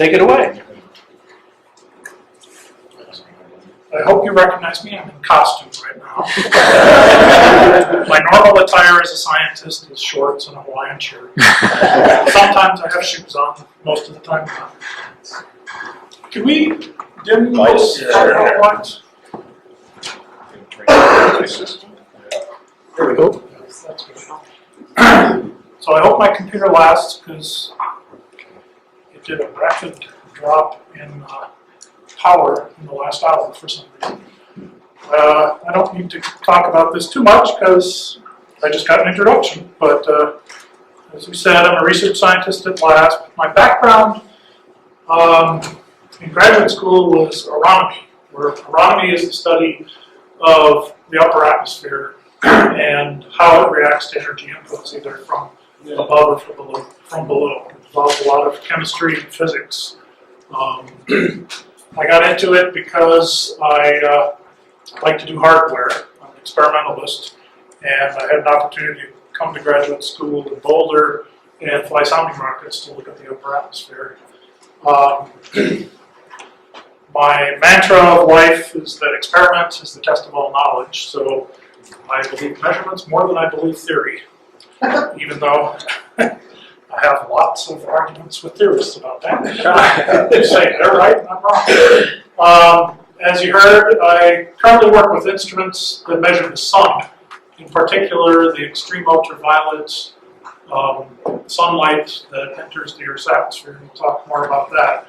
Take it away. I hope you recognize me. I'm in costume right now. My normal attire as a scientist is shorts and a Hawaiian shirt. Sometimes I have shoes on, most of the time not. Can we dim those lights? There we go. That's good. So I hope my computer lasts because it did a rapid drop in power in the last hour for some reason. I don't need to talk about this too much because I just got an introduction, but as we said, I'm a research scientist at LASP. My background in graduate school was aeronomy, where aeronomy is the study of the upper atmosphere and how it reacts to energy inputs, either from above or from below. It involves a lot of chemistry and physics. I got into it because I like to do hardware. I'm an experimentalist, and I had an opportunity to come to graduate school in Boulder and fly sounding rockets to look at the upper atmosphere. My mantra of life is that experiment is the test of all knowledge, so I believe measurements more than I believe theory, even though I have lots of arguments with theorists about that. They say they're right and I'm wrong. As you heard, I currently work with instruments that measure the sun, in particular the extreme ultraviolet sunlight that enters the Earth's atmosphere. We'll talk more about that.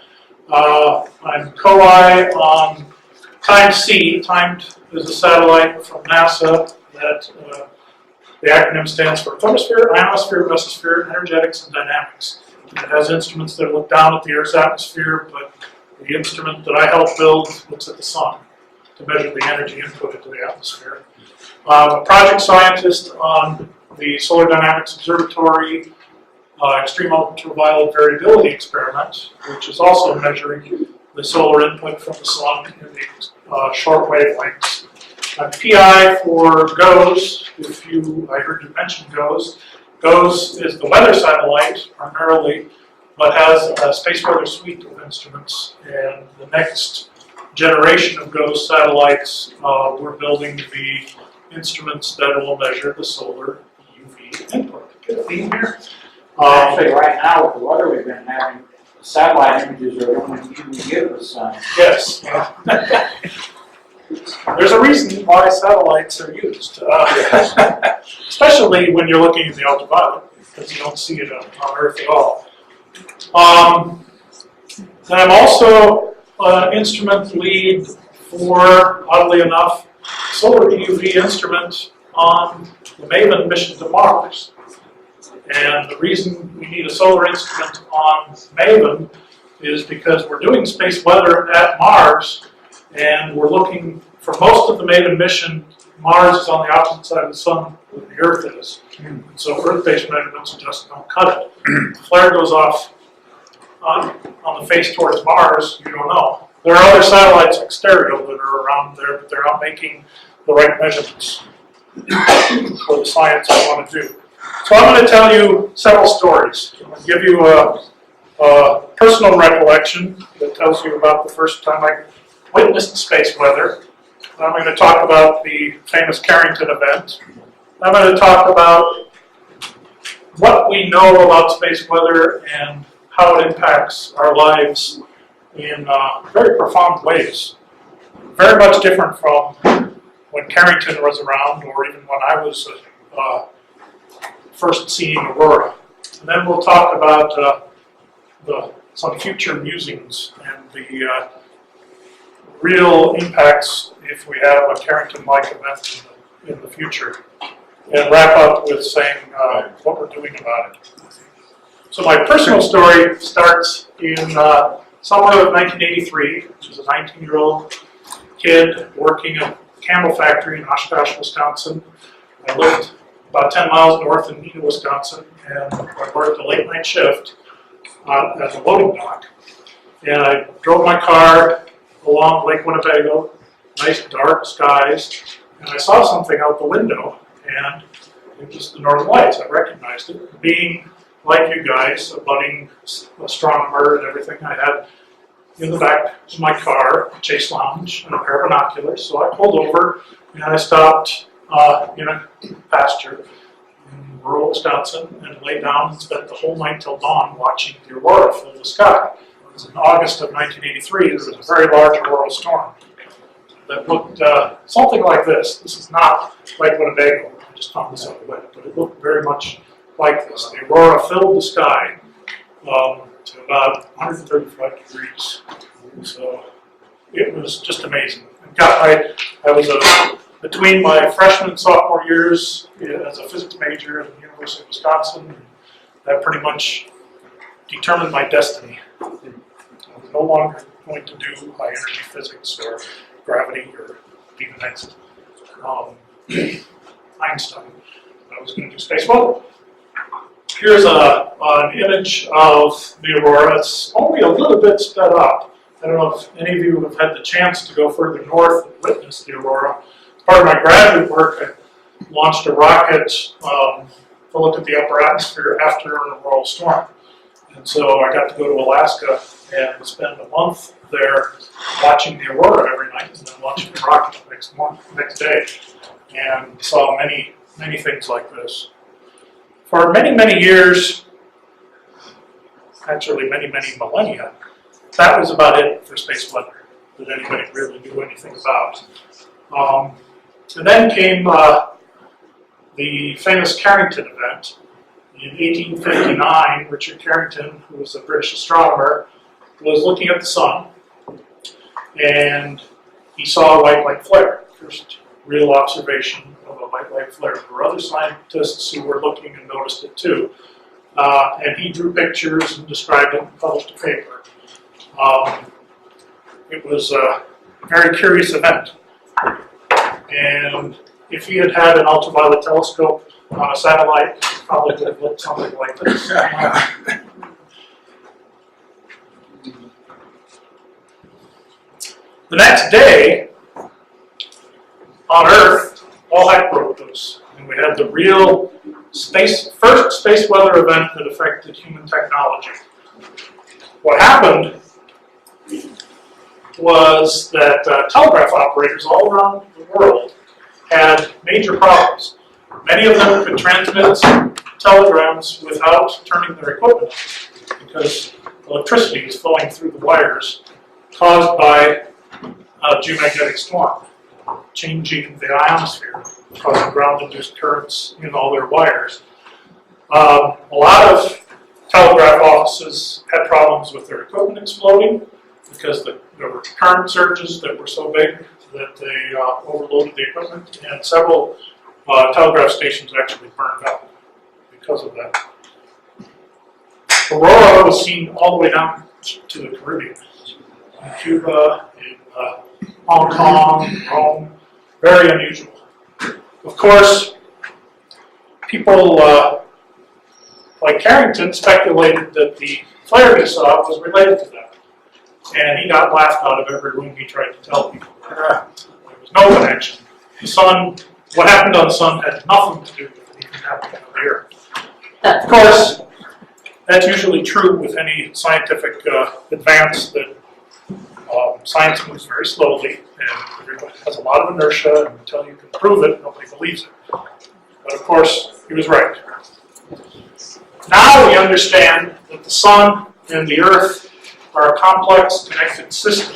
I'm co-I on TIME-C. TIME is a satellite from NASA that the acronym stands for Photosphere, Ionosphere, Mesosphere, Energetics, and Dynamics. It has instruments that look down at the Earth's atmosphere, but the instrument that I help build looks at the sun to measure the energy input into the atmosphere. I'm a project scientist on the Solar Dynamics Observatory Extreme Ultraviolet Variability Experiment, which is also measuring the solar input from the sun in the short wavelengths. I'm PI for GOES. I heard you mention GOES. GOES is the weather satellite primarily, but has a space weather suite of instruments. And the next generation of GOES satellites, we're building the instruments that will measure the solar EUV input. Get a theme here. Actually, right now with the weather we've been having, the satellite images are the only view we get of the sun. Yes. There's a reason why satellites are used, especially when you're looking at the ultraviolet, because you don't see it on Earth at all. And I'm also an instrument lead for, oddly enough, Solar EUV instrument on the MAVEN mission to Mars. And the reason we need a solar instrument on MAVEN is because we're doing space weather at Mars, and we're looking, for most of the MAVEN mission, Mars is on the opposite side of the sun than the Earth is. And so Earth-based measurements just don't cut it. If the flare goes off on the face towards Mars, you don't know. There are other satellites like Stereo that are around there, but they're not making the right measurements for the science I want to do. So I'm going to tell you several stories. I'm going to give you a personal recollection that tells you about the first time I witnessed space weather. I'm going to talk about the famous Carrington event. I'm going to talk about what we know about space weather and how it impacts our lives in very profound ways. Very much different from when Carrington was around, or even when I was first seeing aurora. And then we'll talk about some future musings and the real impacts if we have a Carrington-like event in the future. And wrap up with saying what we're doing about it. So my personal story starts in summer of 1983, which is a 19-year-old kid working at a camel factory in Oshkosh, Wisconsin. I lived about 10 miles north in Neenah, Wisconsin, and I worked a late night shift at the loading dock. And I drove my car along Lake Winnebago, nice dark skies, and I saw something out the window, and it was the Northern Lights. I recognized it. Being like you guys, a budding astronomer and everything. I had in the back of my car a chase lounge and a pair of binoculars. So I pulled over and I stopped in a pasture in rural Wisconsin and laid down and spent the whole night till dawn watching the aurora fill the sky. It was in August of 1983. There was a very large auroral storm that looked something like this. This is not Lake Winnebago. I just found this on the web, but it looked very much like this. The aurora filled the sky to about 135 degrees. So it was just amazing. I was between my freshman and sophomore years as a physics major at the University of Wisconsin. That pretty much determined my destiny. I was no longer going to do high energy physics or gravity or even next Einstein. I was going to do space weather. Here's an image of the aurora. It's only a little bit sped up. I don't know if any of you have had the chance to go further north and witness the aurora. As part of my graduate work, I launched a rocket to look at the upper atmosphere after an auroral storm. And so I got to go to Alaska and spend a month there watching the aurora every night and then launching the rocket the next day. And saw many, many things like this. For many, many years, actually many, many millennia, that was about it for space weather that anybody really knew anything about. And then came the famous Carrington event. In 1859, Richard Carrington, who was a British astronomer, was looking at the sun, and he saw a white light flare. First real observation of a white light flare. There were other scientists who were looking and noticed it too. And he drew pictures and described it and published a paper. It was a very curious event. And if he had had an ultraviolet telescope on a satellite, it probably would have looked something like this. The next day, on Earth, all heck broke loose. And we had the real first space weather event that affected human technology. What happened was that telegraph operators all around the world had major problems. Many of them could transmit telegrams without turning their equipment on because electricity was flowing through the wires caused by a geomagnetic storm, changing the ionosphere, causing ground-induced currents in all their wires. A lot of telegraph offices had problems with their equipment exploding because there were current surges that were so big that they overloaded the equipment, and several telegraph stations actually burned out because of that. Aurora was seen all the way down to the Caribbean, in Cuba, in Hong Kong, Rome. Very unusual. Of course, people like Carrington speculated that the flare he saw was related to that. And he got laughed out of every room he tried to tell people. There was no connection. The sun, what happened on the sun had nothing to do with anything happening on the Earth. Of course, that's usually true with any scientific advance that science moves very slowly and everybody has a lot of inertia, and until you can prove it, nobody believes it. But of course, he was right. Now we understand that the sun and the Earth are a complex connected system,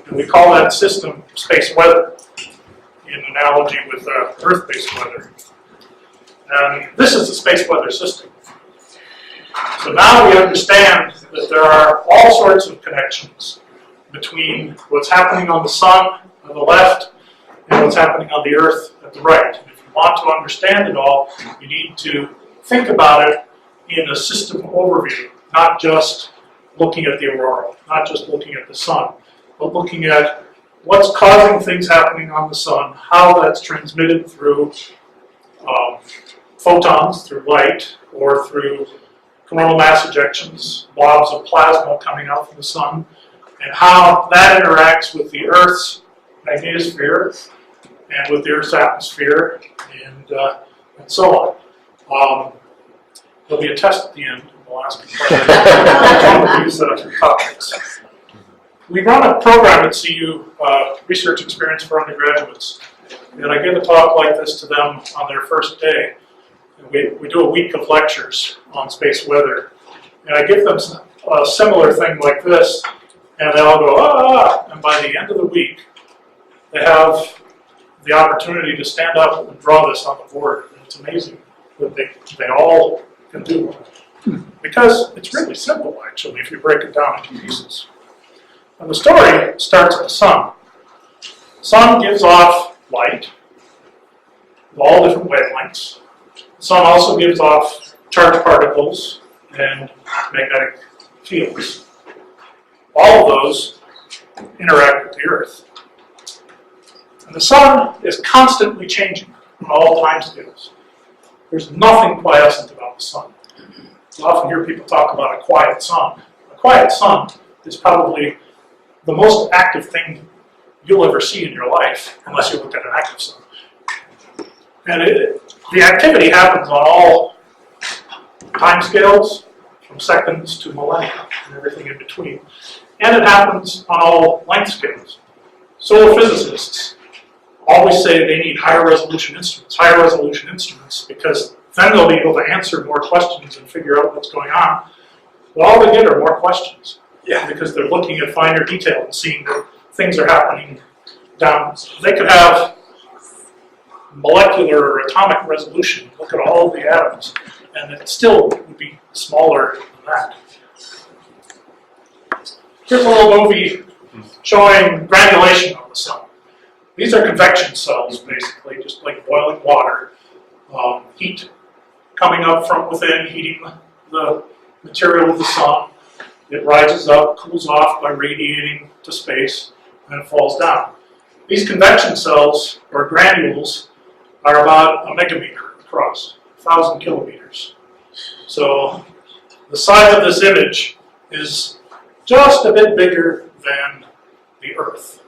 and we call that system space weather, in analogy with Earth-based weather. And this is the space weather system. So now we understand that there are all sorts of connections between what's happening on the sun on the left and what's happening on the Earth at the right. And if you want to understand it all, you need to think about it in a system overview, not just looking at the aurora, not just looking at the sun, but looking at what's causing things happening on the sun, how that's transmitted through photons, through light, or through coronal mass ejections, blobs of plasma coming out from the sun, and how that interacts with the Earth's magnetosphere and with the Earth's atmosphere, and so on. There'll be a test at the end, and we'll ask you questions on these topics. We run a program at CU, Research Experience for Undergraduates, and I give a talk like this to them on their first day. We do a week of lectures on space weather, and I give them a similar thing like this, and they all go, ah, and by the end of the week, they have the opportunity to stand up and draw this on the board. And it's amazing that they all can do it. Because it's really simple, actually, if you break it down into pieces. And the story starts at the sun. The sun gives off light with all different wavelengths. The sun also gives off charged particles and magnetic fields. All of those interact with the Earth. And the sun is constantly changing on all time scales. There's nothing quiescent about the sun. You often hear people talk about a quiet sun. A quiet sun is probably the most active thing you'll ever see in your life, unless you look at an active sun. And the activity happens on all time scales, from seconds to millennia, and everything in between. And it happens on all length scales. Solar physicists always say they need higher resolution instruments, because then they'll be able to answer more questions and figure out what's going on. But all they get are more questions, because they're looking at finer detail and seeing that things are happening down. They could have molecular or atomic resolution, look at all of the atoms, and it still would be smaller than that. Here's a little movie showing granulation of the sun. These are convection cells, basically, just like boiling water. Heat coming up from within, heating the material of the sun. It rises up, cools off by radiating to space, and it falls down. These convection cells, or granules, are about a megameter across, 1,000 kilometers. So the size of this image is just a bit bigger than the Earth.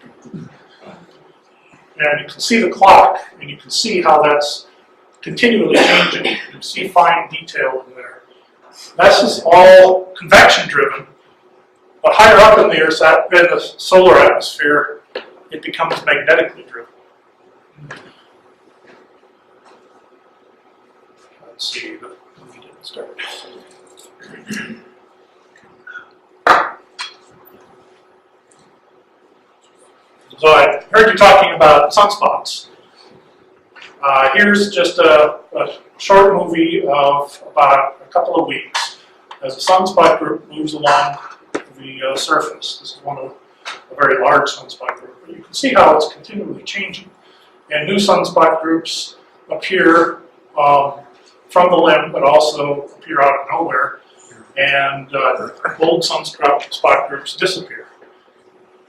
And you can see the clock, and you can see how that's continually changing. You can see fine detail in there. This is all convection driven, but higher up in the solar atmosphere, it becomes magnetically driven. Let's see, the movie didn't start. So I heard you talking about sunspots. Here's just a short movie of about a couple of weeks as a sunspot group moves along the surface. This is a very large sunspot group. But you can see how it's continually changing. And new sunspot groups appear from the limb, but also appear out of nowhere. And old sunspot groups disappear.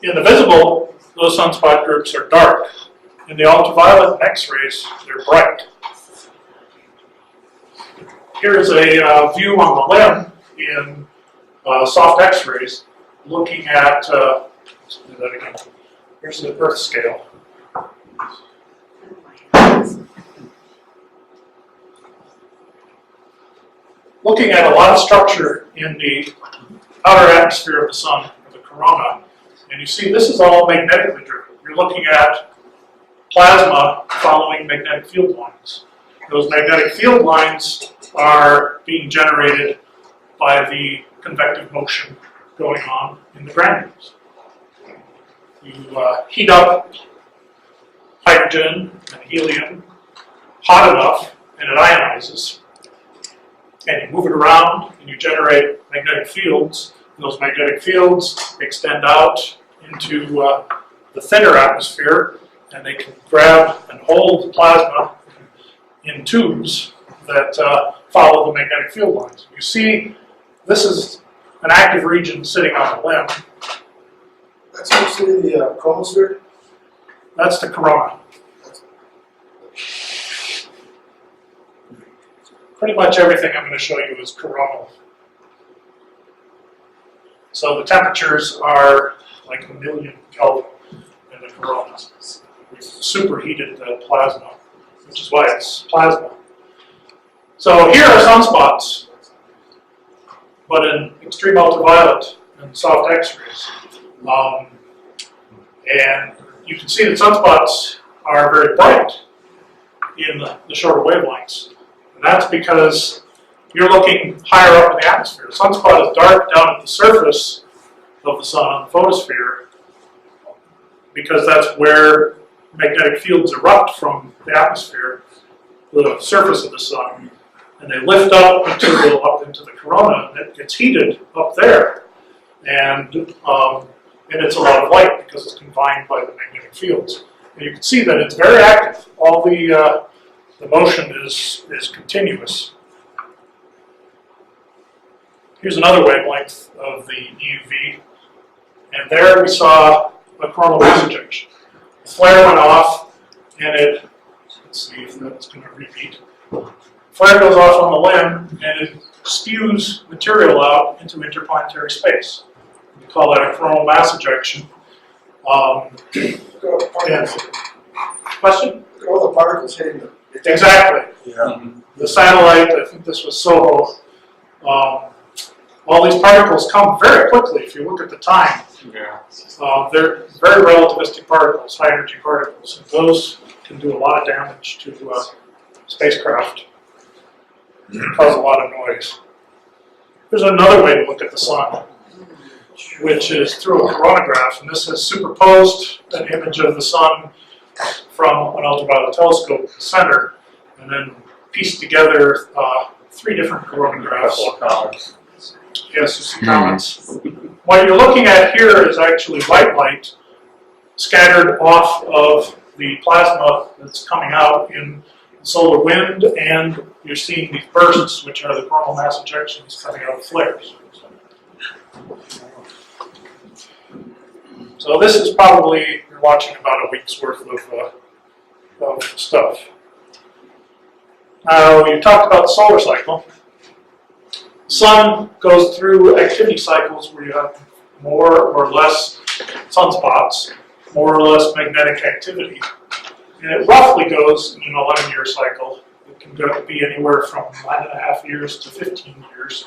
In the visible, those sunspot groups are dark. In the ultraviolet and X-rays, they're bright. Here's a view on the limb in soft X-rays, looking at, let's do that again. Here's the Earth scale. Looking at a lot of structure in the outer atmosphere of the sun, or the corona, and you see this is all magnetically driven. You're looking at plasma following magnetic field lines. Those magnetic field lines are being generated by the convective motion going on in the granules. You heat up hydrogen and helium hot enough, and it ionizes. And you move it around, and you generate magnetic fields. And those magnetic fields extend out into the thinner atmosphere, and they can grab and hold plasma in tubes that follow the magnetic field lines. You see, this is an active region sitting on the limb. That's actually the chromosphere? That's the corona. Pretty much everything I'm going to show you is coronal. So the temperatures are like 1,000,000 Kelvin in the corona. We've superheated the plasma, which is why it's plasma. So here are sunspots. but in extreme ultraviolet and soft X-rays. And you can see that sunspots are very bright in the shorter wavelengths. And that's because you're looking higher up in the atmosphere. The sunspot is dark down at the surface of the sun on the photosphere because that's where magnetic fields erupt from the atmosphere, the surface of the sun, and they lift up material up into the corona, and it gets heated up there. And emits a lot of light because it's confined by the magnetic fields. And you can see that it's very active. All the motion is continuous. Here's another wavelength of the EUV. And there we saw a coronal mass ejection. The flare went off, and let's see if that's going to repeat. Flare goes off on the limb, and it spews material out into interplanetary space. We call that a coronal mass ejection. Question? All the particles hitting them. Exactly. Yeah. The satellite, I think this was Soho, all these particles come very quickly if you look at the time. Yeah. They're very relativistic particles, high energy particles, and those can do a lot of damage to spacecraft, cause a lot of noise. There's another way to look at the sun, which is through a coronagraph, and this has superposed an image of the sun from an ultraviolet telescope in the center, and then pieced together 3 different coronagraphs. Yes, you see comments. What you're looking at here is actually white light scattered off of the plasma that's coming out in the solar wind, and you're seeing these bursts, which are the coronal mass ejections coming out of flares. So this is probably, you're watching about a week's worth of stuff. Now, you talked about the solar cycle. The sun goes through activity cycles where you have more or less sunspots, more or less magnetic activity. And it roughly goes in an 11-year cycle. It can be anywhere from 9.5 years to 15 years.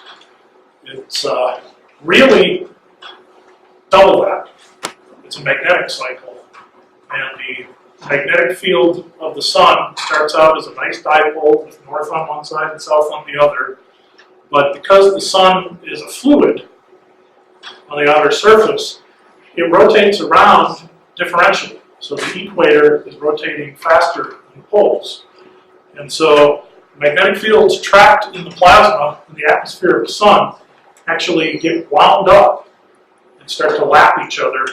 It's really double that. It's a magnetic cycle. And the magnetic field of the sun starts out as a nice dipole with north on one side and south on the other. But because the sun is a fluid on the outer surface, it rotates around differentially. So the equator is rotating faster than the poles. And so magnetic fields trapped in the plasma in the atmosphere of the sun actually get wound up and start to lap each other.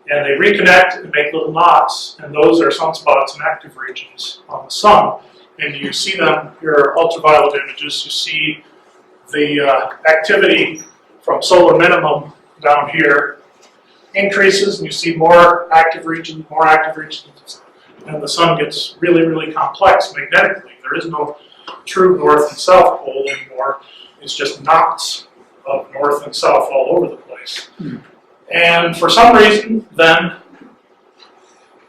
And they reconnect and make little knots, and those are sunspots and active regions on the sun. And you see them, here are ultraviolet images, you see the activity from solar minimum down here increases, and you see more active regions, and the sun gets really, really complex magnetically. There is no true north and south pole anymore. It's just knots of north and south all over the place. And for some reason, then,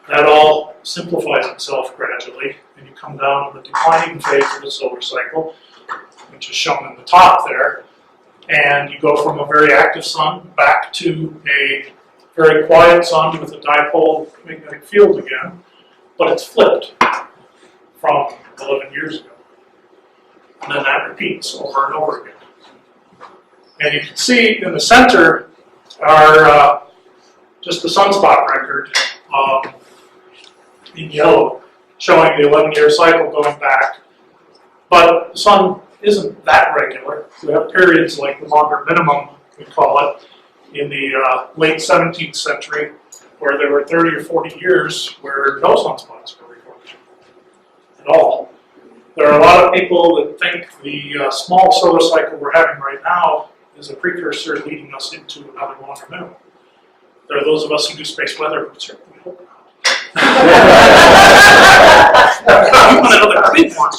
that all simplifies itself gradually, and you come down to the declining phase of the solar cycle, which is shown in the top there, and you go from a very active sun back to a very quiet sun with a dipole magnetic field again, but it's flipped from 11 years ago. And then that repeats over and over again. And you can see in the center are just the sunspot record in yellow, showing the 11-year cycle going back. But the sun isn't that regular. We have periods like the longer minimum, we call it, in the late 17th century, where there were 30 or 40 years where no sunspots were recorded at all. There are a lot of people that think the small solar cycle we're having right now is a precursor leading us into another longer minimum. There are those of us who do space weather who certainly hope not. You want another big one.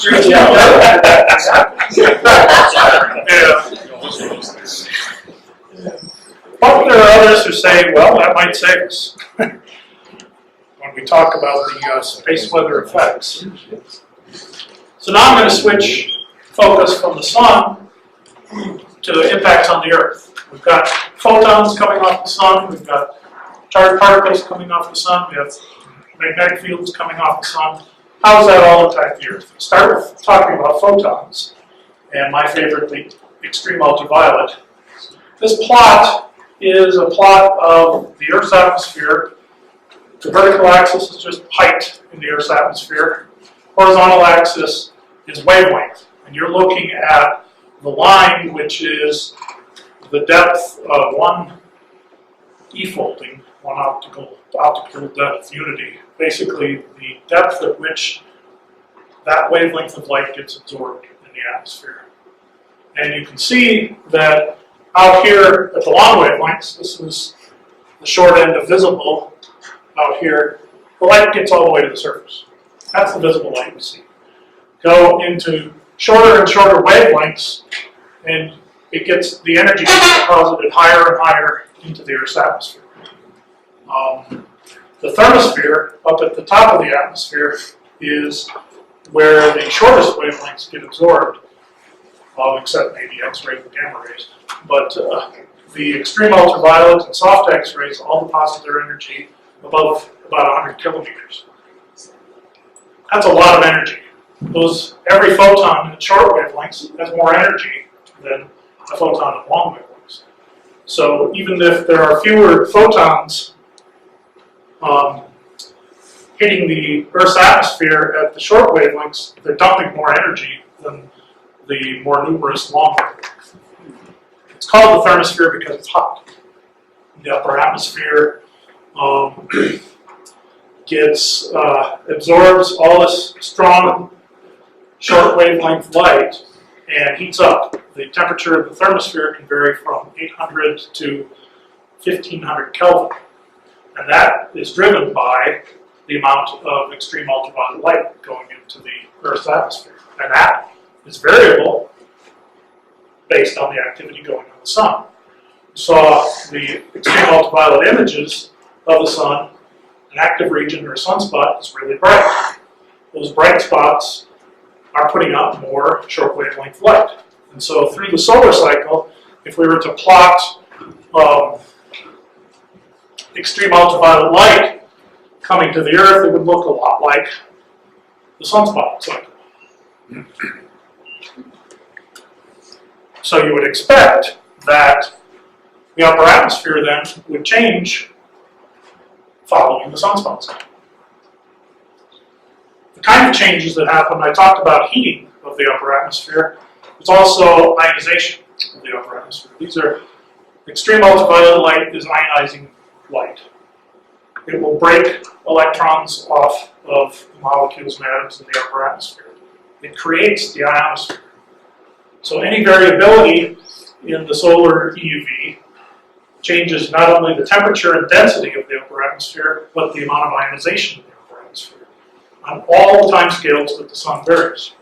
But there are others who say, well, that might save us when we talk about the space weather effects. So now I'm going to switch focus from the sun to impacts on the Earth. We've got photons coming off the sun, we've got charged particles coming off the sun, we have magnetic fields coming off the sun. How does that all impact the Earth? Start with talking about photons, and my favorite, the extreme ultraviolet. This plot is a plot of the Earth's atmosphere. The vertical axis is just height in the Earth's atmosphere. Horizontal axis is wavelength, and you're looking at the line which is the depth of one E-folding, one optical depth unity. Basically, the depth at which that wavelength of light gets absorbed in the atmosphere. And you can see that out here at the long wavelengths, this is the short end of visible. Out here, the light gets all the way to the surface. That's the visible light we see. Go into shorter and shorter wavelengths, and the energy gets deposited higher and higher into the Earth's atmosphere. The thermosphere, up at the top of the atmosphere, is where the shortest wavelengths get absorbed, except maybe X-rays and gamma rays. But the extreme ultraviolet and soft X-rays all deposit their energy above about 100 kilometers. That's a lot of energy. Every photon in short wavelengths has more energy than a photon in long wavelengths. So even if there are fewer photons hitting the Earth's atmosphere at the short wavelengths, they're dumping more energy than the more numerous long wavelengths. It's called the thermosphere because it's hot. The upper atmosphere absorbs all this strong short wavelength light and heats up. The temperature of the thermosphere can vary from 800 to 1500 Kelvin. And that is driven by the amount of extreme ultraviolet light going into the Earth's atmosphere. And that is variable based on the activity going on the sun. You saw the extreme ultraviolet images of the sun. An active region or a sunspot is really bright. Those bright spots are putting out more short wavelength light. And so through the solar cycle, if we were to plot extreme ultraviolet light coming to the Earth, it would look a lot like the sunspot cycle. So you would expect that the upper atmosphere then would change following the sunspot cycle. The kind of changes that happen, I talked about heating of the upper atmosphere. It's also ionization of the upper atmosphere. These are extreme ultraviolet light is ionizing light. It will break electrons off of molecules and atoms in the upper atmosphere. It creates the ionosphere. So any variability in the solar EUV changes not only the temperature and density of the upper atmosphere, but the amount of ionization in the upper atmosphere on all time scales that the sun varies.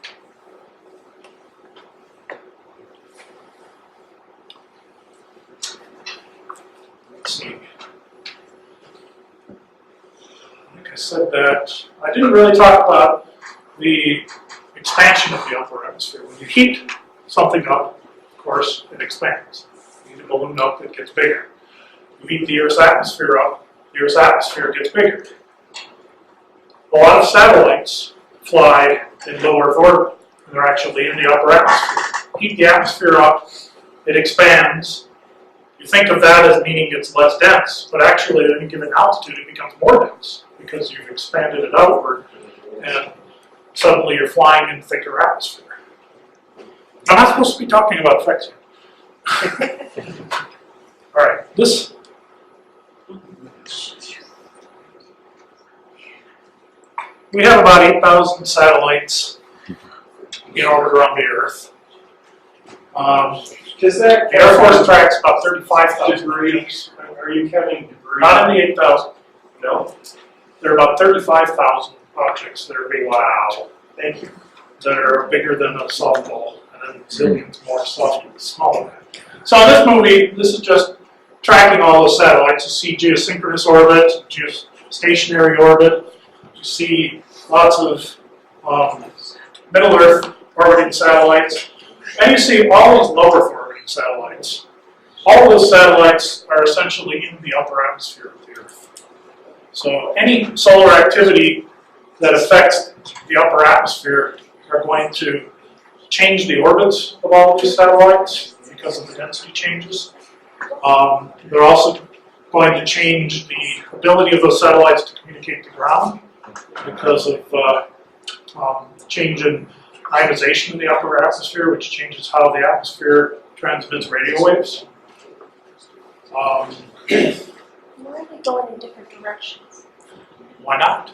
Let's see. Like I said that, I didn't really talk about the expansion of the upper atmosphere. When you heat something up, of course, it expands. You heat a balloon up, it gets bigger. You heat the Earth's atmosphere up, the Earth's atmosphere gets bigger. A lot of satellites fly in low Earth orbit, and they're actually in the upper atmosphere. Heat the atmosphere up, it expands. You think of that as meaning it's less dense, but actually at any given altitude it becomes more dense because you've expanded it outward, and suddenly you're flying in thicker atmosphere. I'm not supposed to be talking about effects here. All right, this. We have about 8,000 satellites in orbit around the Earth. Does that The Air Force tracks about 35,000 debris? Are you counting debris? Not in the 8,000. No. There are about 35,000 objects that are being Wow. Thank you. that are bigger than a softball, and then zillions more smaller than that. So in this movie, this is just tracking all the satellites. You see geosynchronous orbit, geostationary orbit. You see lots of Middle Earth orbiting satellites. And you see all these low Earth orbiting satellites. All of those satellites are essentially in the upper atmosphere of the Earth. So any solar activity that affects the upper atmosphere are going to change the orbits of all of these satellites because of the density changes. They're also going to change the ability of those satellites to communicate to ground because of change in ionization in the upper atmosphere, which changes how the atmosphere transmits radio waves. Why are they going in different directions? Why not?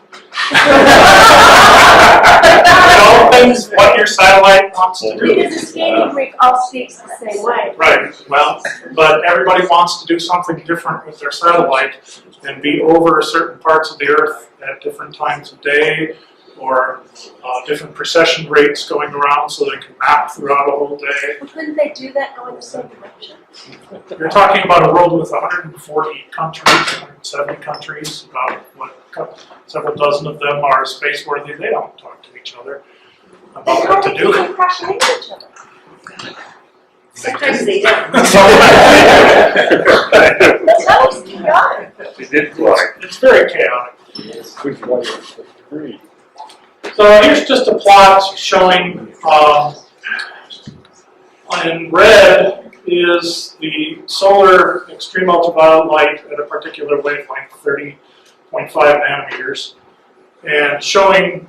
It all depends what your satellite wants to do. Because the skating rink all speaks the same way. Right, well, but everybody wants to do something different with their satellite and be over certain parts of the Earth at different times of day, or different precession rates going around so they can map throughout a whole day. Well, couldn't they do that going the same direction? You're talking about a world with 140 countries, 170 countries, about several dozen of them are space-worthy. They don't talk to each other about what to do. They crash into each other. Sometimes they do. That was chaotic. They did fly. It's very chaotic. Which one is the three? So here's just a plot showing, in red is the solar extreme ultraviolet light at a particular wavelength, 30.5 nanometers, and showing,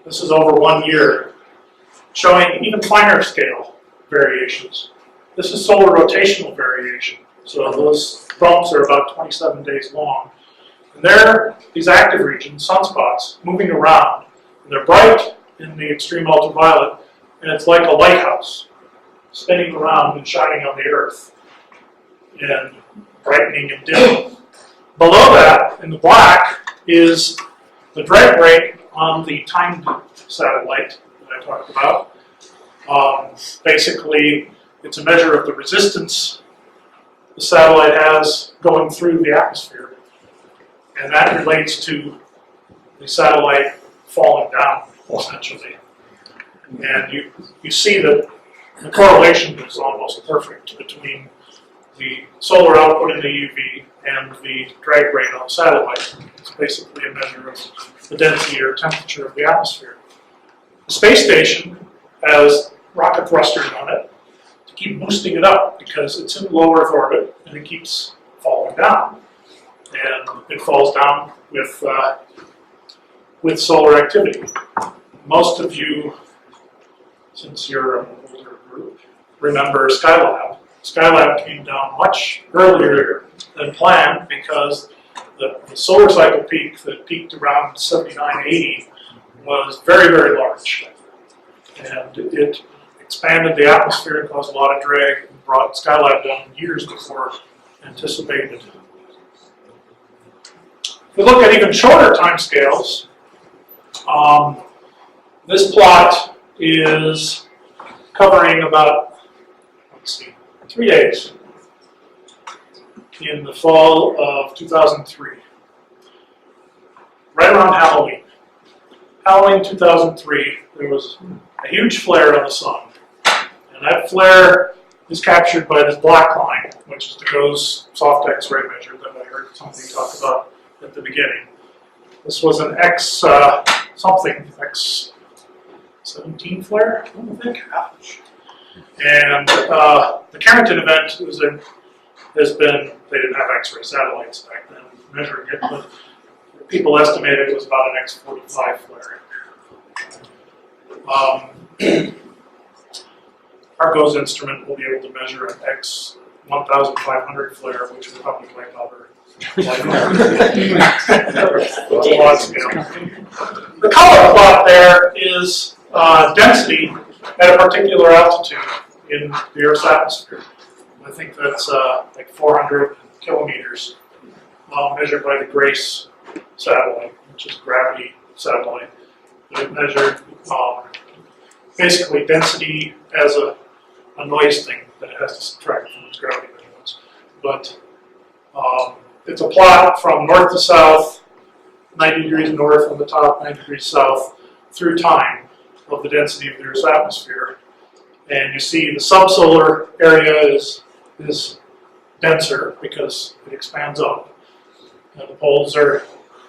this is over 1 year, showing even finer scale variations. This is solar rotational variation, so those bumps are about 27 days long. And they're these active regions, sunspots, moving around. And they're bright in the extreme ultraviolet, and it's like a lighthouse spinning around and shining on the Earth and brightening and dimming. Below that, in the black, is the drag rate on the timed satellite that I talked about. Basically, it's a measure of the resistance the satellite has going through the atmosphere. And that relates to the satellite falling down, essentially. And you see that the correlation is almost perfect between the solar output in the UV and the drag rate on the satellite. It's basically a measure of the density or temperature of the atmosphere. The space station has rocket thrusters on it to keep boosting it up because it's in low Earth orbit and it keeps falling down. And it falls down with solar activity. Most of you, since you're an older group, remember Skylab. Skylab came down much earlier than planned because the solar cycle peak that peaked around 7980 was very, very large. And it expanded the atmosphere and caused a lot of drag and brought Skylab down years before anticipated. If we look at even shorter timescales, this plot is covering about, 3 days in the fall of 2003, right around Halloween. Halloween 2003, there was a huge flare on the sun, and that flare is captured by this black line, which is the GOES soft X-ray measure that I heard somebody talk about at the beginning. This was an X17 flare, I think. And the Carrington event has been, they didn't have X-ray satellites back then measuring it, but people estimated it was about an X45 flare. Our GOES instrument will be able to measure an X1500 flare, which is probably like other. The color plot there is density at a particular altitude in the Earth's atmosphere. I think that's like 400 kilometers, measured by the GRACE satellite, which is a gravity satellite. It measured basically density as a noise thing that it has to subtract from its gravity measurements. But it's a plot from north to south, 90 degrees north on the top, 90 degrees south, through time of the density of the Earth's atmosphere. And you see the subsolar area is denser because it expands up. And the poles are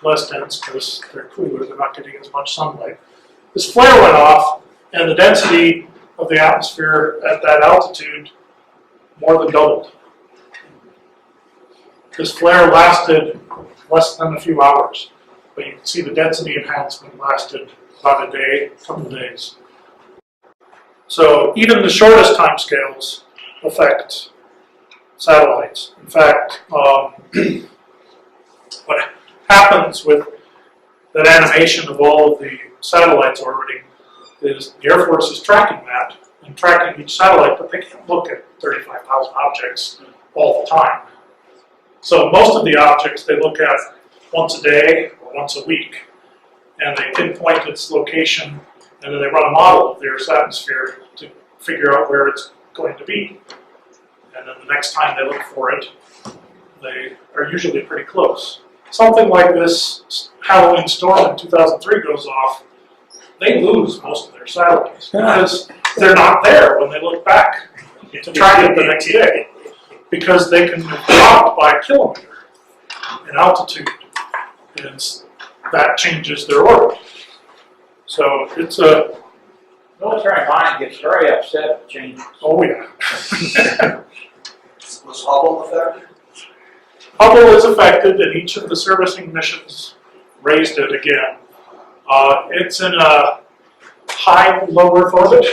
less dense because they're cooler, they're not getting as much sunlight. This flare went off, and the density of the atmosphere at that altitude more than doubled. This flare lasted less than a few hours, but you can see the density enhancement lasted about a day, a couple of days. So even the shortest timescales affect satellites. In fact, what happens with that animation of all of the satellites orbiting is the Air Force is tracking that and tracking each satellite, but they can't look at 35,000 objects all the time. So most of the objects they look at once a day or once a week, and they pinpoint its location, and then they run a model of the Earth's atmosphere to figure out where it's going to be. And then the next time they look for it, they are usually pretty close. Something like this Halloween storm in 2003 goes off, they lose most of their satellites because they're not there when they look back to track it the next day, because they can be dropped by a kilometer in altitude, and that changes their orbit. So it's a... Military mind gets very upset at changes. Oh yeah. Was Hubble affected? Hubble is affected, and each of the servicing missions raised it again. It's in a high low Earth orbit.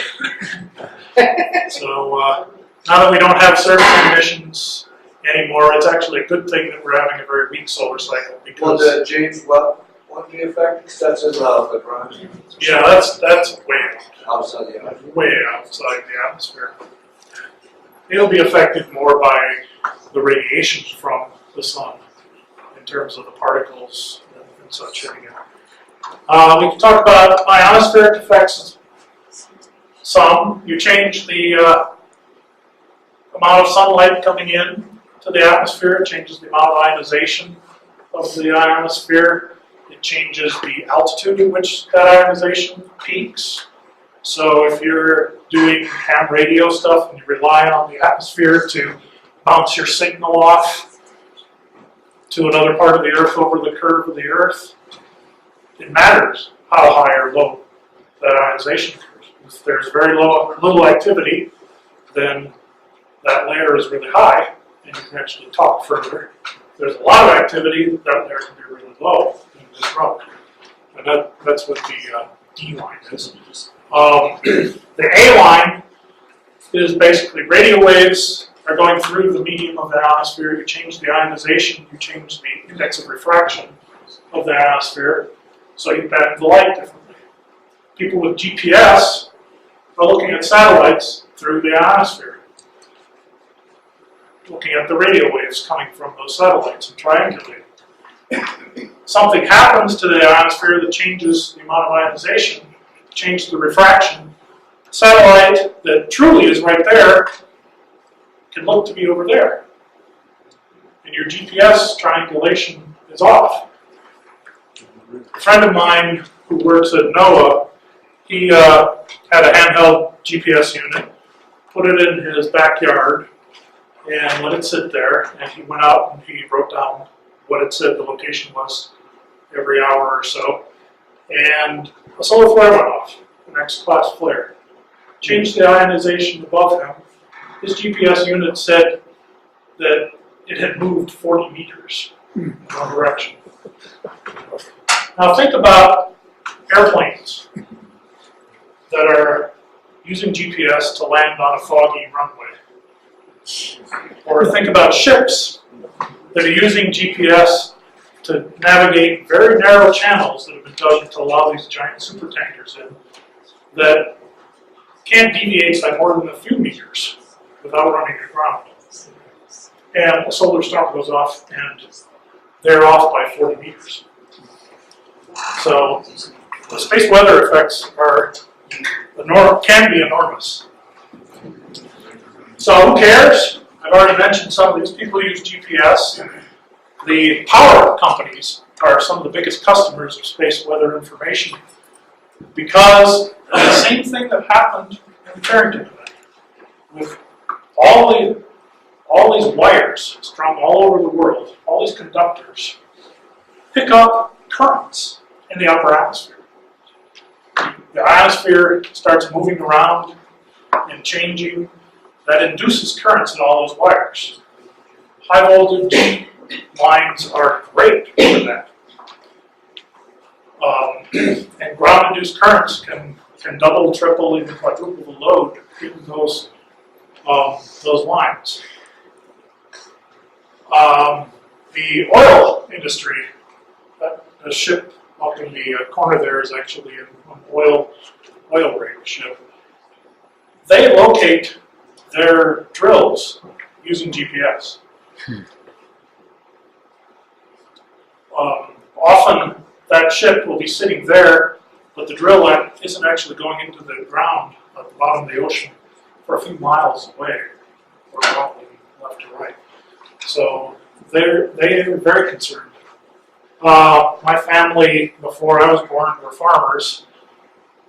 So now that we don't have servicing missions anymore, it's actually a good thing that we're having a very weak solar cycle, Will because the James Webb one be affected? That's in the ground. yeah, that's way Outside the atmosphere. way outside the atmosphere. It'll be affected more by the radiation from the sun in terms of the particles and such hitting it. We can talk about ionospheric effects. Some, you change the amount of sunlight coming in to the atmosphere, it changes the amount of ionization of the ionosphere. It changes the altitude at which that ionization peaks. So if you're doing ham radio stuff and you rely on the atmosphere to bounce your signal off to another part of the Earth over the curve of the Earth, it matters how high or low that ionization occurs. If there's very little activity, then that layer is really high, and you can actually talk further. If there's a lot of activity, that layer can be really low and disrupt. And that's what the D line is. The A line is basically radio waves are going through the medium of the ionosphere. You change the ionization, you change the index of refraction of the ionosphere, so you bend the light differently. People with GPS are looking at satellites through the ionosphere, looking at the radio waves coming from those satellites and triangulating. Something happens to the ionosphere that changes the amount of ionization, changes the refraction. The satellite that truly is right there can look to be over there, and your GPS triangulation is off. A friend of mine who works at NOAA, he had a handheld GPS unit, put it in his backyard, and let it sit there, and he went out and he wrote down what it said the location was every hour or so, and a solar flare went off, an X-class flare. Changed the ionization above him. His GPS unit said that it had moved 40 meters in one direction. Now think about airplanes that are using GPS to land on a foggy runway. Or think about ships that are using GPS to navigate very narrow channels that have been dug to allow these giant supertankers in that can't deviate by more than a few meters without running aground. And a solar storm goes off and they're off by 40 meters. So the space weather effects can be enormous. So who cares? I've already mentioned some of these people use GPS. The power companies are some of the biggest customers of space weather information because of the same thing that happened in the Carrington event. with all these wires strung all over the world, all these conductors, pick up currents in the upper atmosphere. The ionosphere starts moving around and changing. That induces currents in all those wires. High voltage lines are great for that. And ground-induced currents can double, triple, even quadruple the load in those lines. The oil industry, the ship up in the corner there is actually an oil rig ship. They locate their drills using GPS. Often that ship will be sitting there, but the drill isn't actually going into the ground at the bottom of the ocean for a few miles away, or probably left to right. So they're very concerned. My family, before I was born, were farmers.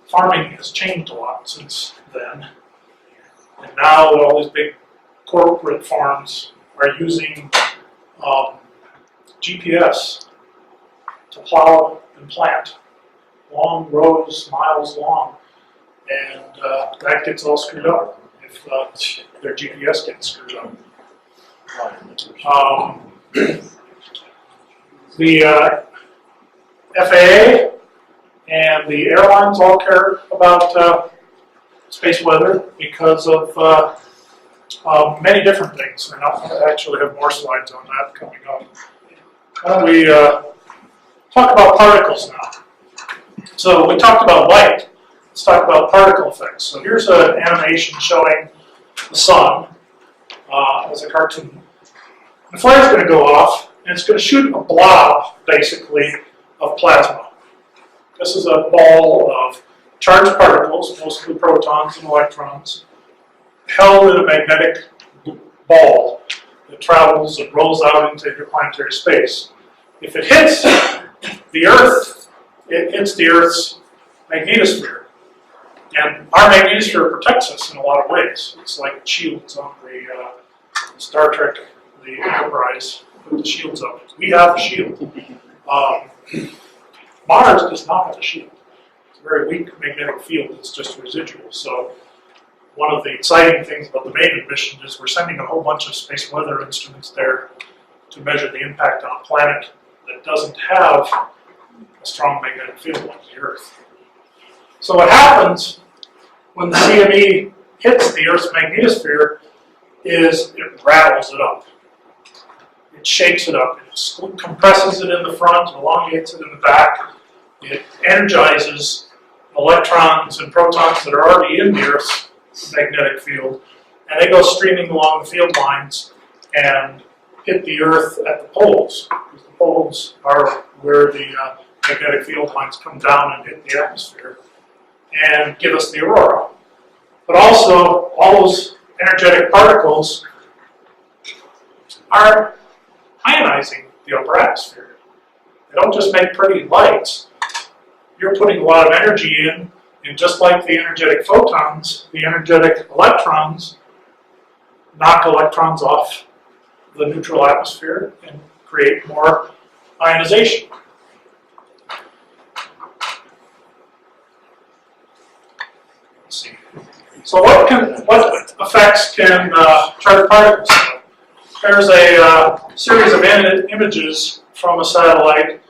Farming has changed a lot since then. And now all these big corporate farms are using GPS to plow and plant long rows, miles long, and that gets all screwed up if their GPS gets screwed up. The FAA and the airlines all care about space weather because of many different things. And I'll actually have more slides on that coming up. We talk about particles now. So we talked about light. Let's talk about particle effects. So here's an animation showing the sun as a cartoon. The flare is going to go off, and it's going to shoot a blob, basically, of plasma. This is a ball of charged particles, mostly protons and electrons, held in a magnetic ball that travels and rolls out into interplanetary space. If it hits the Earth, it hits the Earth's magnetosphere. And our magnetosphere protects us in a lot of ways. It's like shields on the Star Trek, the Enterprise, put the shields up. We have a shield. Mars does not have a shield. It's a very weak magnetic field. It's just residual. So one of the exciting things about the MAVEN mission is we're sending a whole bunch of space weather instruments there to measure the impact on a planet that doesn't have a strong magnetic field like the Earth. So what happens when the CME hits the Earth's magnetosphere is it rattles it up. It shakes it up. It compresses it in the front, elongates it in the back. It energizes electrons and protons that are already in the Earth's magnetic field, and they go streaming along the field lines and hit the Earth at the poles. Because the poles are where the magnetic field lines come down and hit the atmosphere and give us the aurora. But also, all those energetic particles are ionizing the upper atmosphere. They don't just make pretty lights. You're putting a lot of energy in, and just like the energetic photons, the energetic electrons knock electrons off the neutral atmosphere and create more ionization. Let's see. So what effects can charged particles have? There's a series of images from a satellite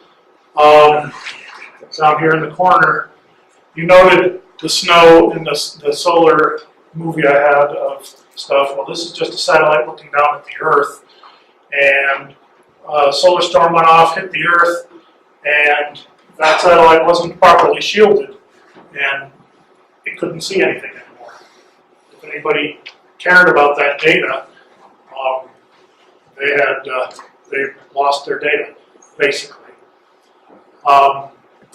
down here in the corner. You noted the snow in the solar movie I had of stuff. Well, this is just a satellite looking down at the Earth, and a solar storm went off, hit the Earth, and that satellite wasn't properly shielded, and it couldn't see anything anymore. If anybody cared about that data, they lost their data, basically.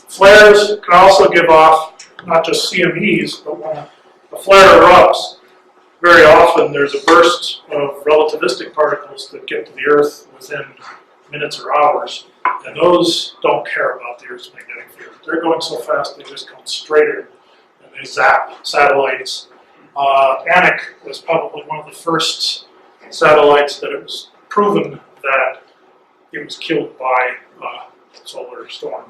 Flares can also give off not just CMEs, but when a flare erupts, very often there's a burst of relativistic particles that get to the Earth within minutes or hours, and those don't care about the Earth's magnetic field. They're going so fast they just come straight in, and they zap satellites ANIC was probably one of the first satellites that it was proven that it was killed by a solar storm,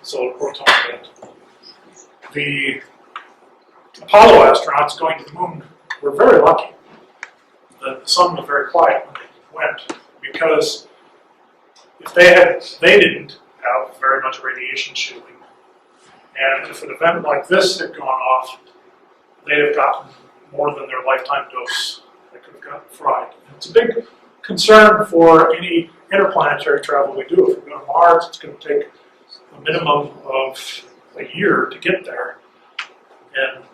solar proton event. The Apollo astronauts going to the moon were very lucky. The sun was very quiet when they went, because if they didn't have very much radiation shielding, and if an event like this had gone off, they'd have gotten more than their lifetime dose. They could have gotten fried. And it's a big concern for any interplanetary travel we do. If we go to Mars, it's going to take a minimum of a year to get there. And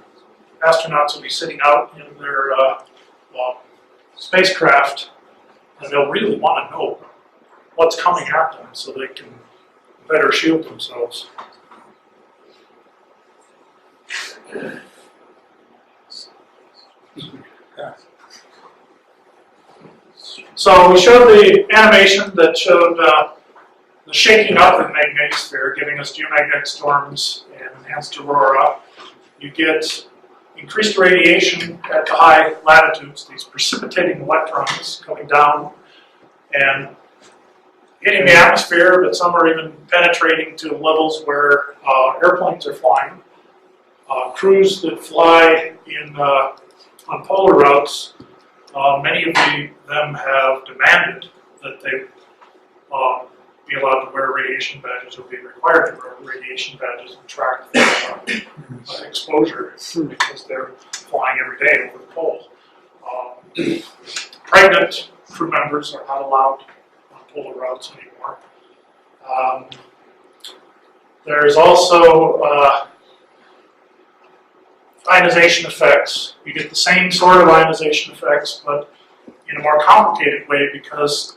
astronauts will be sitting out in their spacecraft, and they'll really want to know what's coming at them so they can better shield themselves. So we showed the animation that showed the shaking up of the magnetosphere, giving us geomagnetic storms and enhanced aurora. You get increased radiation at the high latitudes, these precipitating electrons coming down and hitting the atmosphere, but some are even penetrating to levels where airplanes are flying. Crews that fly on polar routes, many of them have demanded that they be allowed to wear radiation badges, or be required to wear radiation badges and track exposure, because they're flying every day over the pole. Pregnant crew members are not allowed on polar routes anymore. There's also ionization effects. You get the same sort of ionization effects, but in a more complicated way, because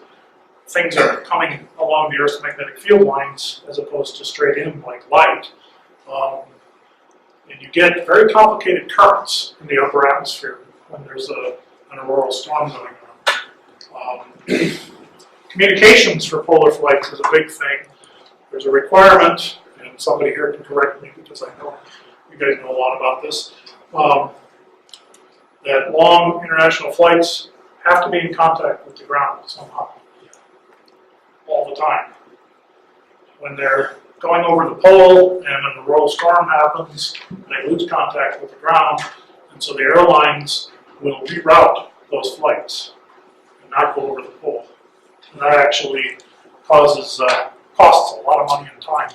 things are coming along the Earth's magnetic field lines as opposed to straight in like light. And you get very complicated currents in the upper atmosphere when there's an auroral storm going on. Communications for polar flights is a big thing. There's a requirement, and somebody here can correct me because I know you guys know a lot about this, that long international flights have to be in contact with the ground somehow, all the time. When they're going over the pole and an auroral storm happens, they lose contact with the ground, and so the airlines will reroute those flights and not go over the pole. And that actually costs a lot of money and time.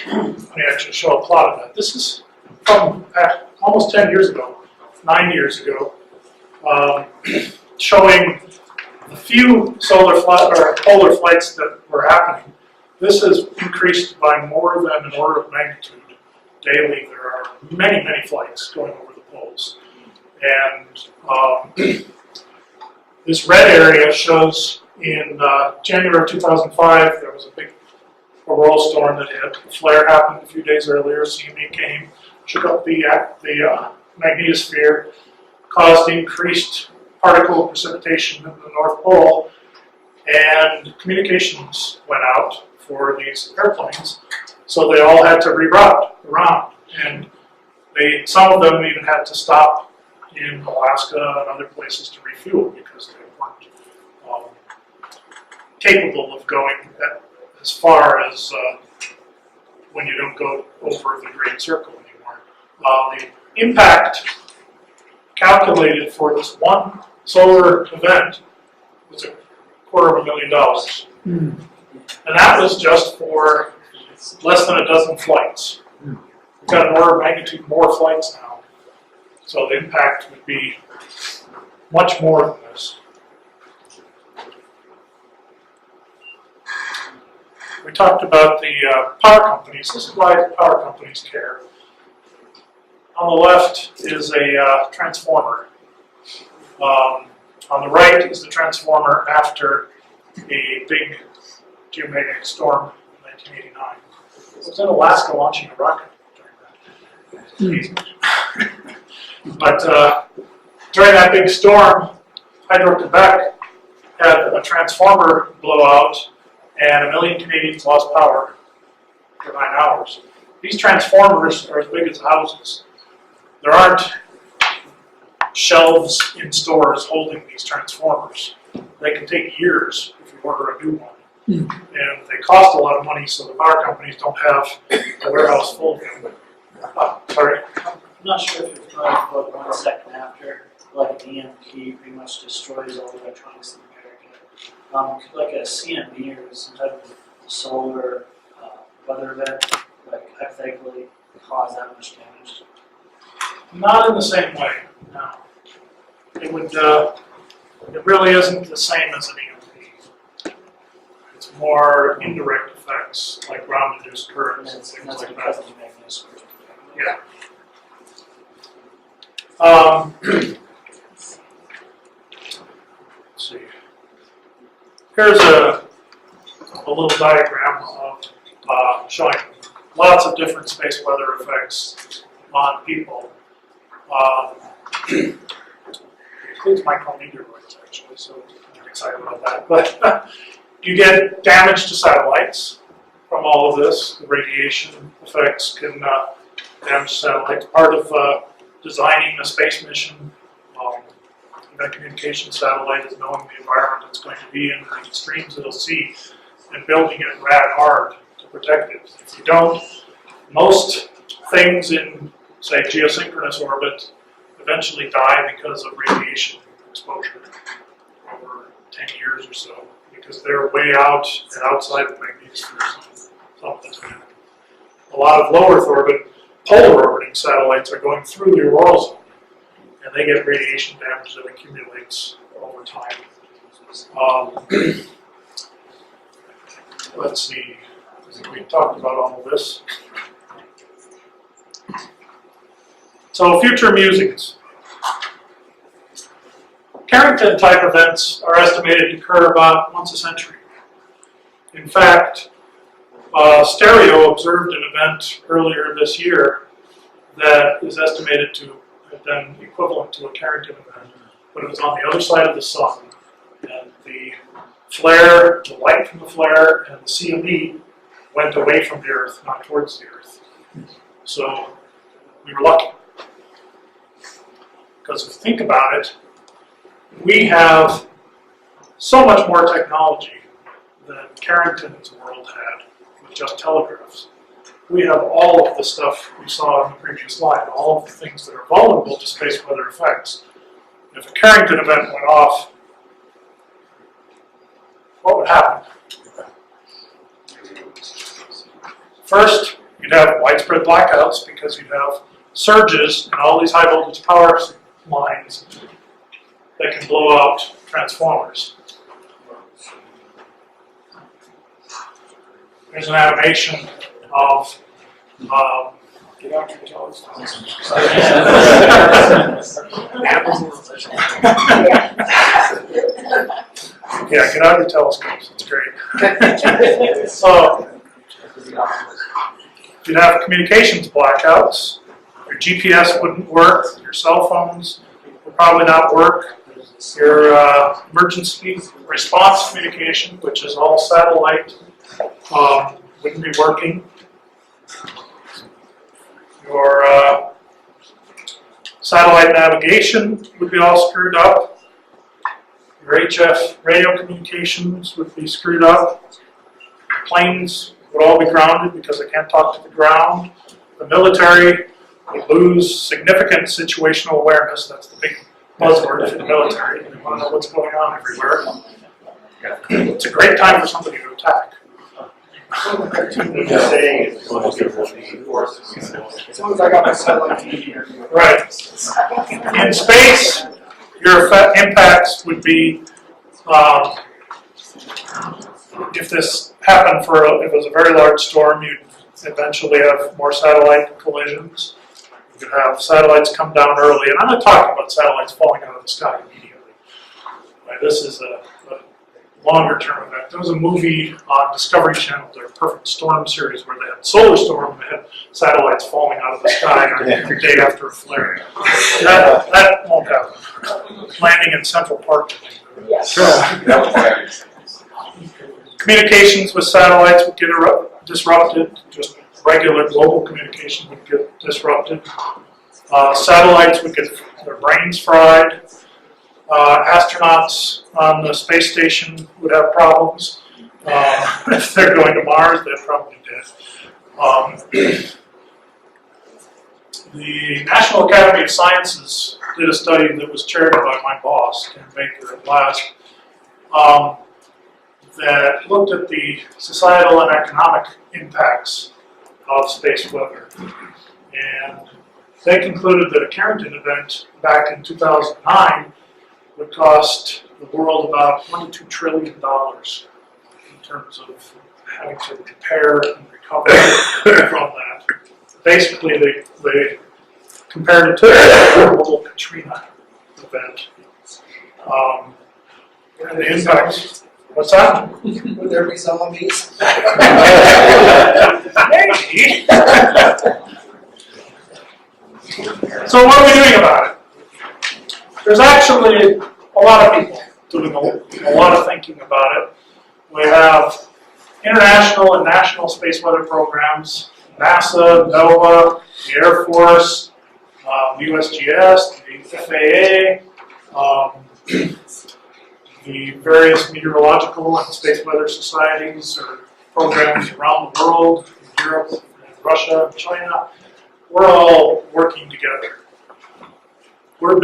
Let me actually show a plot of that. This is from almost 10 years ago, 9 years ago, showing the few polar flights that were happening. This has increased by more than an order of magnitude daily. There are many, many flights going over the poles. And this red area shows in January of 2005, there was a big auroral storm that hit. The flare happened a few days earlier. CME came, shook up the magnetosphere, caused increased particle precipitation in the North Pole, and communications went out for these airplanes. So they all had to reroute around, and some of them even had to stop in Alaska and other places to refuel because they weren't capable of going as far as when you don't go over the Great Circle anymore. The impact calculated for this one solar event was $250,000. And that was just for less than a dozen flights. We've got an order of magnitude more flights now. So the impact would be much more than this. We talked about the power companies. This is why the power companies care. On the left is a transformer. On the right is the transformer after a big geomagnetic storm in 1989. I was in Alaska launching a rocket during that. But during that big storm, Hydro-Quebec had a transformer blow out, and 1 million Canadians lost power for 9 hours. these transformers are as big as houses. There aren't shelves in stores holding these transformers. They can take years if you order a new one. And they cost a lot of money, so the power companies don't have a warehouse full of them. Sorry. I'm not sure if you're familiar with what 1 second after, like an EMP pretty much destroys all the electronics in America. Could like a CME or some type of solar weather event, like hypothetically, cause that much damage? Not in the same way, no. It would, it really isn't the same as an EMP. It's more indirect effects, like ground-induced currents and That's things like because that. of the magnetic. Yeah. Let's see. Here's a little diagram of showing lots of different space weather effects on people. It includes micrometeoroids, actually, so I'm excited about that. But you get damage to satellites from all of this. The radiation effects can damage satellites. Part of designing a space mission, a communication satellite, is knowing the environment it's going to be in, the extremes it'll see, and building it rad hard to protect it. If you don't, most things in, say, geosynchronous orbit eventually die because of radiation exposure over 10 years or so, because they're way out and outside the magnetosphere. Something. A lot of low Earth orbit, polar orbiting satellites are going through the auroral zone, and they get radiation damage that accumulates over time. Let's see, I think we talked about all of this. So, future musings. Carrington-type events are estimated to occur about once a century. In fact, Stereo observed an event earlier this year that is estimated to have been equivalent to a Carrington event, but it was on the other side of the sun, and the flare, the light from the flare, and the CME went away from the Earth, not towards the Earth. So we were lucky. Because if you think about it, we have so much more technology than Carrington's world had with just telegraphs. We have all of the stuff we saw in the previous slide, all of the things that are vulnerable to space weather effects. If a Carrington event went off, what would happen? First, you'd have widespread blackouts because you'd have surges in all these high voltage power lines that can blow out transformers. Here's an animation of get out your telescopes. Yeah, get out your telescopes. It's great. So, you'd have communications blackouts. Your GPS wouldn't work. Your cell phones would probably not work. Your emergency response communication, which is all satellite, wouldn't be working. Your satellite navigation would be all screwed up. Your HF radio communications would be screwed up. Planes would all be grounded because they can't talk to the ground. The military would lose significant situational awareness. That's the big buzzword for the military. They want to know what's going on everywhere. It's a great time for somebody to attack. Right. In space, your impacts would be, if this happened if it was a very large storm, you'd eventually have more satellite collisions. You could have satellites come down early, and I'm not talking about satellites falling out of the sky immediately. Right, this is a longer term event. There was a movie on Discovery Channel, their Perfect Storm series, where they had solar storm and they had satellites falling out of the sky the day after a flare. That won't happen. Landing in Central Park. Communications with satellites would get disrupted just regular global communication would get disrupted. Satellites would get their brains fried. Astronauts on the space station would have problems. If they're going to Mars, they're probably dead. The National Academy of Sciences did a study that was chaired by my boss, Ken Baker, at last, that looked at the societal and economic impacts of space weather. And they concluded that a Carrington event back in 2009 would cost the world about $22 trillion in terms of having to repair and recover from that. Basically, they compared it to the global Katrina event. And the impact. What's that? Would there be zombies? Maybe. So what are we doing about it? There's actually a lot of people doing a lot of thinking about it. We have international and national space weather programs, NASA, NOAA, the Air Force, USGS, the FAA, the various meteorological and space weather societies or programs around the world, in Europe, and Russia, and China. We're all working together. We're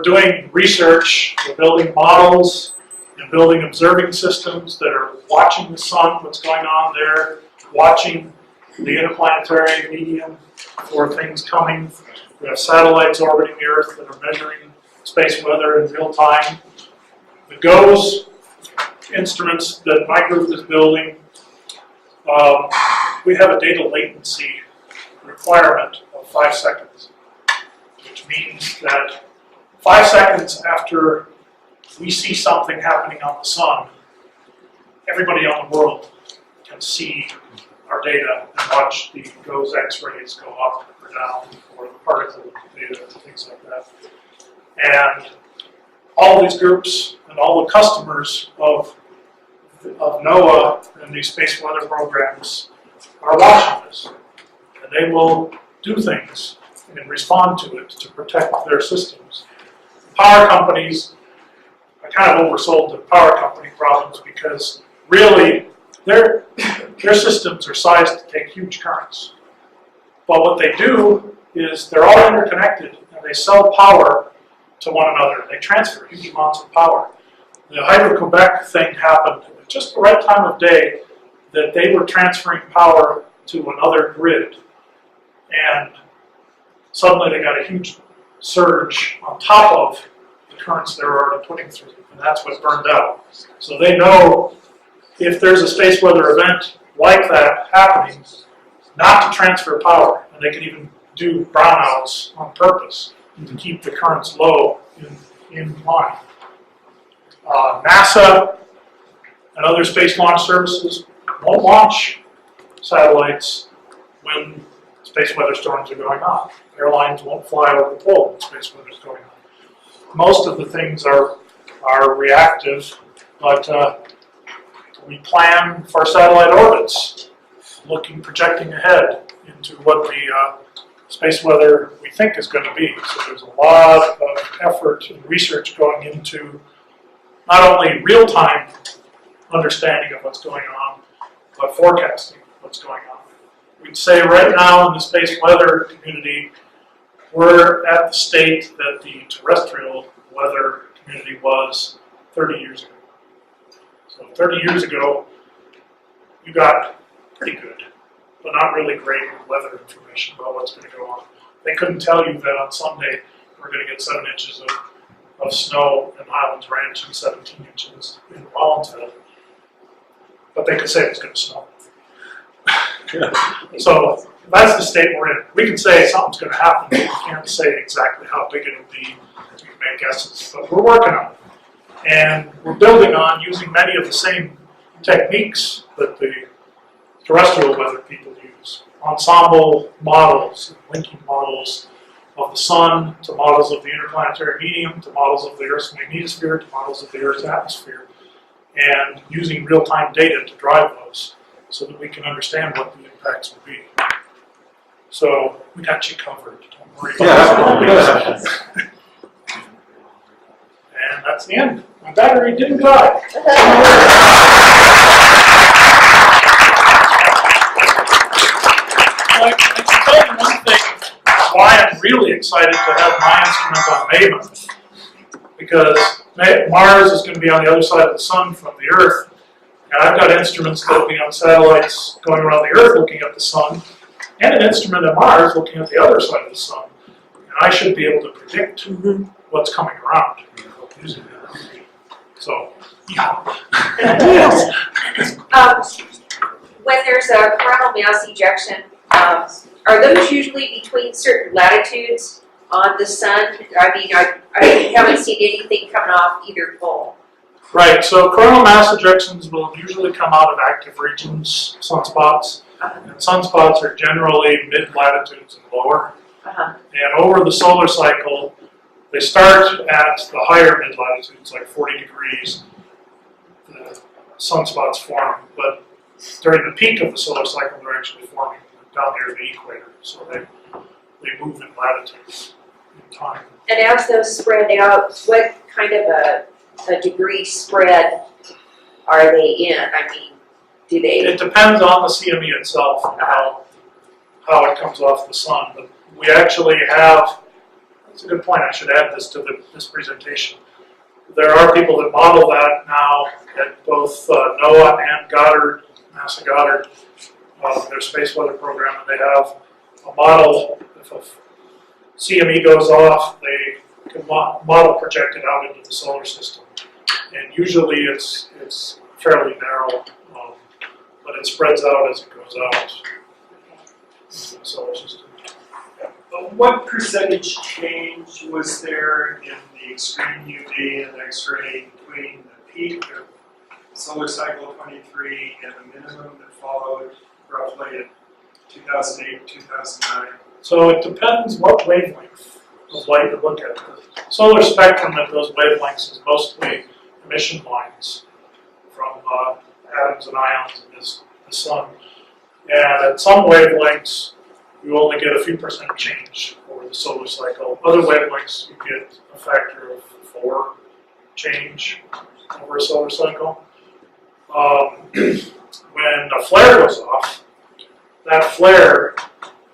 doing research, we're building models, and building observing systems that are watching the sun, what's going on there, watching the interplanetary medium for things coming. We have satellites orbiting the Earth that are measuring space weather in real time. The GOES instruments that my group is building, we have a data latency requirement of 5 seconds, which means that 5 seconds after we see something happening on the sun, everybody on the world can see our data and watch the GOES X-rays go up or down, or the particle data and things like that. And all these groups and all the customers of NOAA and these space weather programs are watching this. And they will do things and respond to it to protect their systems. Power companies, I kind of oversold the power company problems because really their systems are sized to take huge currents. But what they do is they're all interconnected and they sell power to one another. They transfer huge amounts of power. The Hydro-Quebec thing happened at just the right time of day that they were transferring power to another grid. And suddenly they got a huge surge on top of the currents they were already putting through, and that's what burned out. So they know if there's a space weather event like that happening, not to transfer power, and they can even do brownouts on purpose to keep the currents low in line. NASA and other space launch services won't launch satellites when space weather storms are going on. Airlines won't fly over the pole when space weather is going on. Most of the things are reactive, but we plan for satellite orbits, projecting ahead into what the space weather we think is going to be. So there's a lot of effort and research going into not only real-time understanding of what's going on, but forecasting what's going on. We'd say right now in the space weather community, we're at the state that the terrestrial weather community was 30 years ago. So 30 years ago, you got pretty good, but not really great weather information about what's going to go on. They couldn't tell you that on Sunday we're going to get 7 inches of snow in Highlands Ranch and 17 inches in Rollinsville, but they could say it's going to snow. So that's the state we're in. We can say something's going to happen, but we can't say exactly how big it'll be. We can make guesses, but we're working on it. And we're building on using many of the same techniques that the terrestrial weather people use. Ensemble models, linking models of the sun to models of the interplanetary medium, to models of the Earth's magnetosphere, to models of the Earth's atmosphere, and using real-time data to drive those. so that we can understand what the impacts will be. So we got you covered. Don't worry about it. And that's the end. My battery didn't die. I can tell you one thing why I'm really excited to have my instrument on MAVEN, because Mars is going to be on the other side of the sun from the Earth, and I've got instruments that will be on satellites going around the Earth looking at the sun, and an instrument on Mars looking at the other side of the sun. And I should be able to predict what's coming around using that. So, yeah. When there's a coronal mass ejection, are those usually between certain latitudes on the sun? I mean, I haven't seen anything coming off either pole. Right, so coronal mass ejections will usually come out of active regions, sunspots. And sunspots are generally mid-latitudes and lower. And over the solar cycle, they start at the higher mid-latitudes, like 40 degrees. The sunspots form, but during the peak of the solar cycle, they're actually forming down near the equator. So they move in latitudes in time. And as those spread out, what kind of a degree spread are they in? I mean, do they? It depends on the CME itself and how it comes off the sun. But we actually have, that's a good point, I should add this to this presentation. There are people that model that now at both NOAA and Goddard, NASA Goddard, their space weather program, and they have a model. If a CME goes off, they can model project it out into the solar system. And usually it's fairly narrow, but it spreads out as it goes out into the solar system. What percentage change was there in the extreme UV and X-ray between the peak of solar cycle 23 and the minimum that followed roughly in 2008, 2009? So it depends what wavelength of light you look at. The solar spectrum at those wavelengths is mostly emission lines from atoms and ions in the sun. And at some wavelengths, you only get a few percent change over the solar cycle. Other wavelengths, you get a factor of 4 change over a solar cycle. When a flare goes off, that flare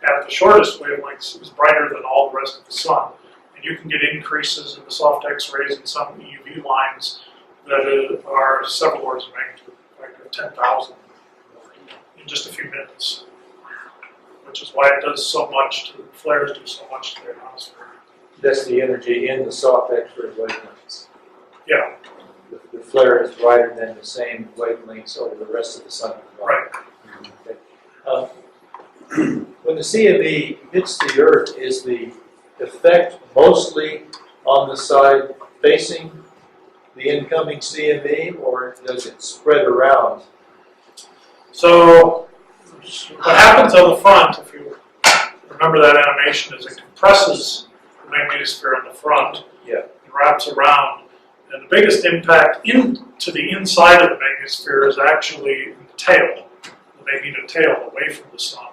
at the shortest wavelengths is brighter than all the rest of the sun. And you can get increases in the soft X-rays and some EUV lines that are several orders of magnitude, a factor of 10,000 in just a few minutes. Which is why it does so much, flares do so much to the ionosphere. That's the energy in the soft X-ray wavelengths. Yeah. The flare is brighter than the same wavelengths over the rest of the sun. Right. Okay. When the CME hits the Earth, is the effect mostly on the side facing the incoming CME, or does it spread around? So what happens on the front, if you remember that animation, is it compresses the magnetosphere on the front and wraps around. And the biggest impact into the inside of the magnetosphere is actually in the tail, the magneto tail away from the sun.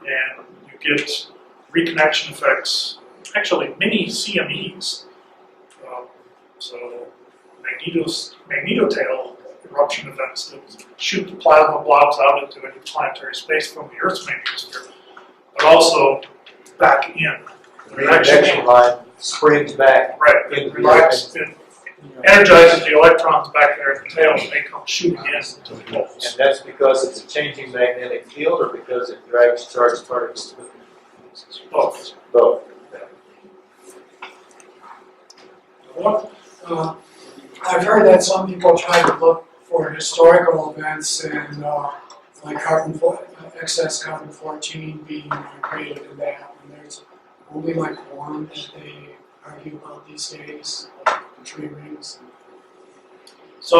And you get reconnection effects, actually mini CMEs. So magneto tail eruption events that shoot the plasma blobs out into interplanetary space from the Earth's magnetosphere, but also back in. The reconnection line springs back. Right, it relaxes, it energizes the electrons back there in the tail, and they come shooting in into the poles. And that's because it's a changing magnetic field, or because it drags charged particles with it? Both. Both. I've heard that some people try to look for historical events and like excess carbon-14 being created in that, and there's only like one that they argue about these days, like the tree rings. So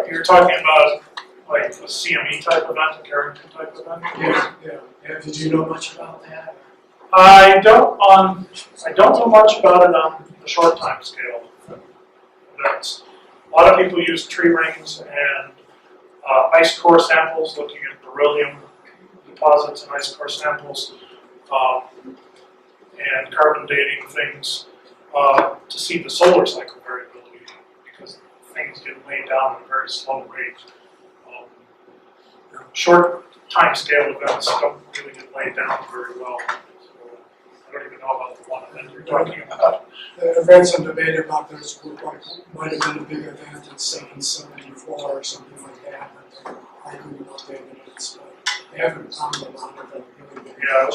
you're talking about like a CME type event, a Carrington type event? Yeah. Did you know much about that? I don't know much about it on the short time scale events. A lot of people use tree rings and ice core samples, looking at beryllium deposits in ice core samples, and carbon dating things to see the solar cycle variability, because things get laid down at a very slow rate. Short time scale events don't really get laid down very well. So I don't even know about the one event you're talking about. The events I'm debating about, there's might have been a big event in 774 or something like that, but they're arguing about the evidence, but they haven't found a lot of them really big. Yeah,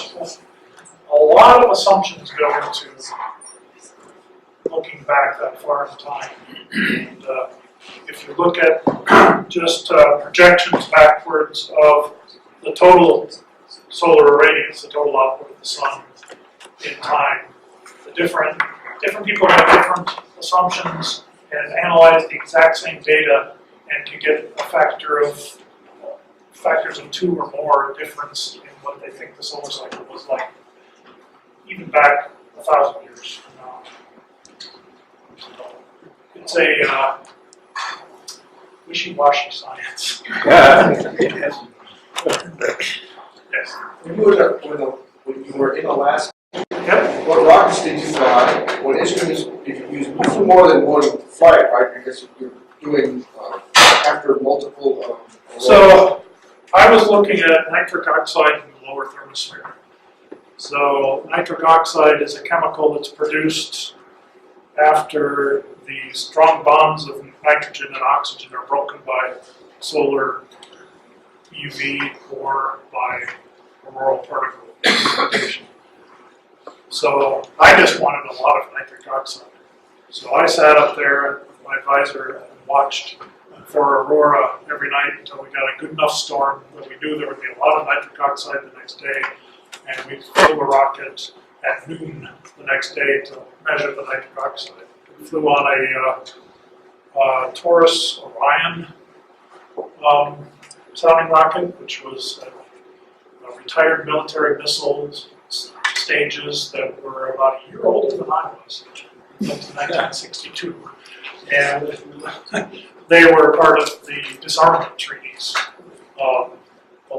a lot of assumptions go into looking back that far in time. And, if you look at just projections backwards of the total solar irradiance, the total output of the sun in time, the different people have different assumptions and analyze the exact same data and can get a factors of 2 or more difference in what they think the solar cycle was like, even back 1,000 years from now. So it's a wishy-washy science. Yes. When you were in Alaska, Yep. what rockets did you fly? What instruments did you use? Usually more than one flight, right? Because you're doing after multiple. So I was looking at nitric oxide in the lower thermosphere. So nitric oxide is a chemical that's produced after the strong bonds of nitrogen and oxygen are broken by solar EUV or by auroral particle precipitation. So I just wanted a lot of nitric oxide. So I sat up there with my advisor and watched for aurora every night until we got a good enough storm that we knew there would be a lot of nitric oxide the next day, and we flew a rocket at noon the next day to measure the nitric oxide. We flew on a Taurus Orion sounding rocket, which was a retired military missiles stages that were about a year older than I was, built in 1962. And they were part of the disarmament treaties. The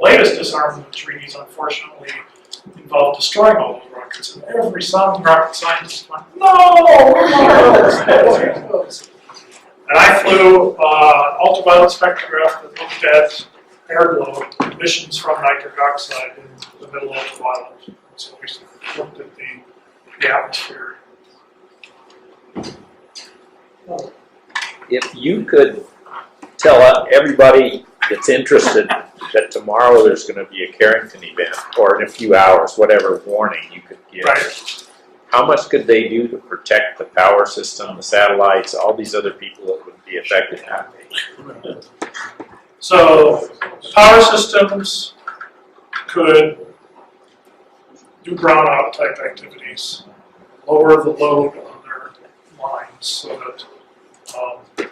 latest disarmament treaties, unfortunately, involved destroying all those rockets. And every sounding rocket scientist went, no, we want those. And I flew ultraviolet spectrograph that looked at air glow emissions from nitric oxide in the middle ultraviolet. So we looked at the atmosphere. If you could tell everybody that's interested that tomorrow there's going to be a Carrington event, or in a few hours, whatever warning you could give, Right. how much could they do to protect the power system, the satellites, all these other people that would be affected? So the power systems could do brownout type activities, lower the load on their lines so that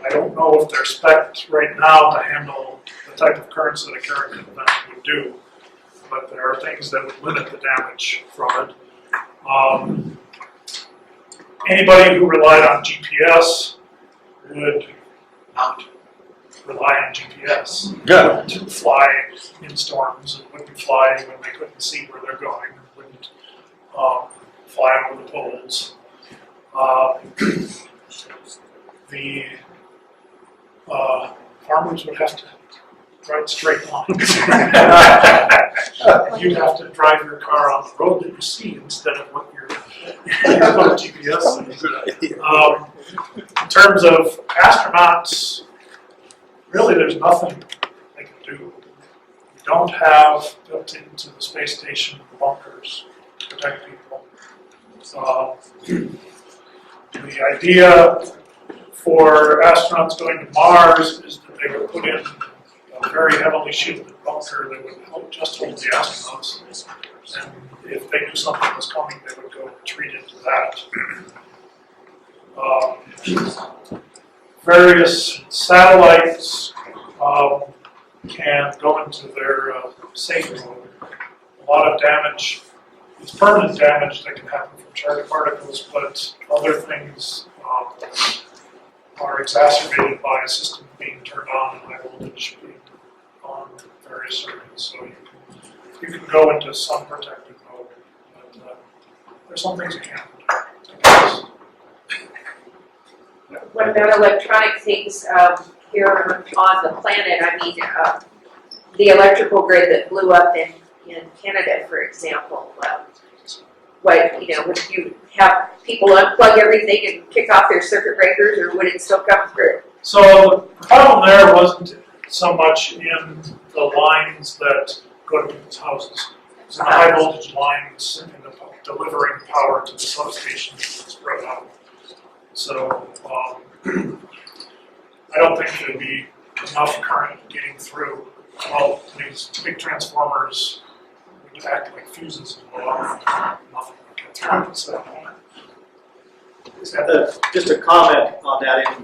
I don't know if they're spec'd right now to handle the type of currents that a Carrington event would do, but there are things that would limit the damage from it. Anybody who relied on GPS would not rely on GPS. Yeah. To fly in storms, and wouldn't fly when they couldn't see where they're going, wouldn't fly over the poles. The farmers would have to ride straight lines. You'd have to drive your car on the road that you see instead of what your GPS is. In terms of astronauts, really there's nothing they can do. We don't have built into the space station bunkers to protect people. The idea for astronauts going to Mars is that they would put in a very heavily shielded bunker that would just hold the astronauts. And if they knew something was coming, they would go retreat into that. Various satellites can go into their safe mode. A lot of damage, it's permanent damage that can happen from charged particles, but other things are exacerbated by a system being turned on and high voltage being various settings. So you can go into sun protected mode, but there's some things you can't do, I guess. What about electronic things here on the planet? I mean, the electrical grid that blew up in Canada, for example. Would you have people unplug everything and kick off their circuit breakers, or would it still come through? So the problem there wasn't so much in the lines that go to people's houses. It's in the high voltage lines and the delivering power to the substations spread out. So I don't think there'd be enough current getting through. Well, these big transformers would act like fuses and blow off. Nothing would get through. So, Just a comment on that.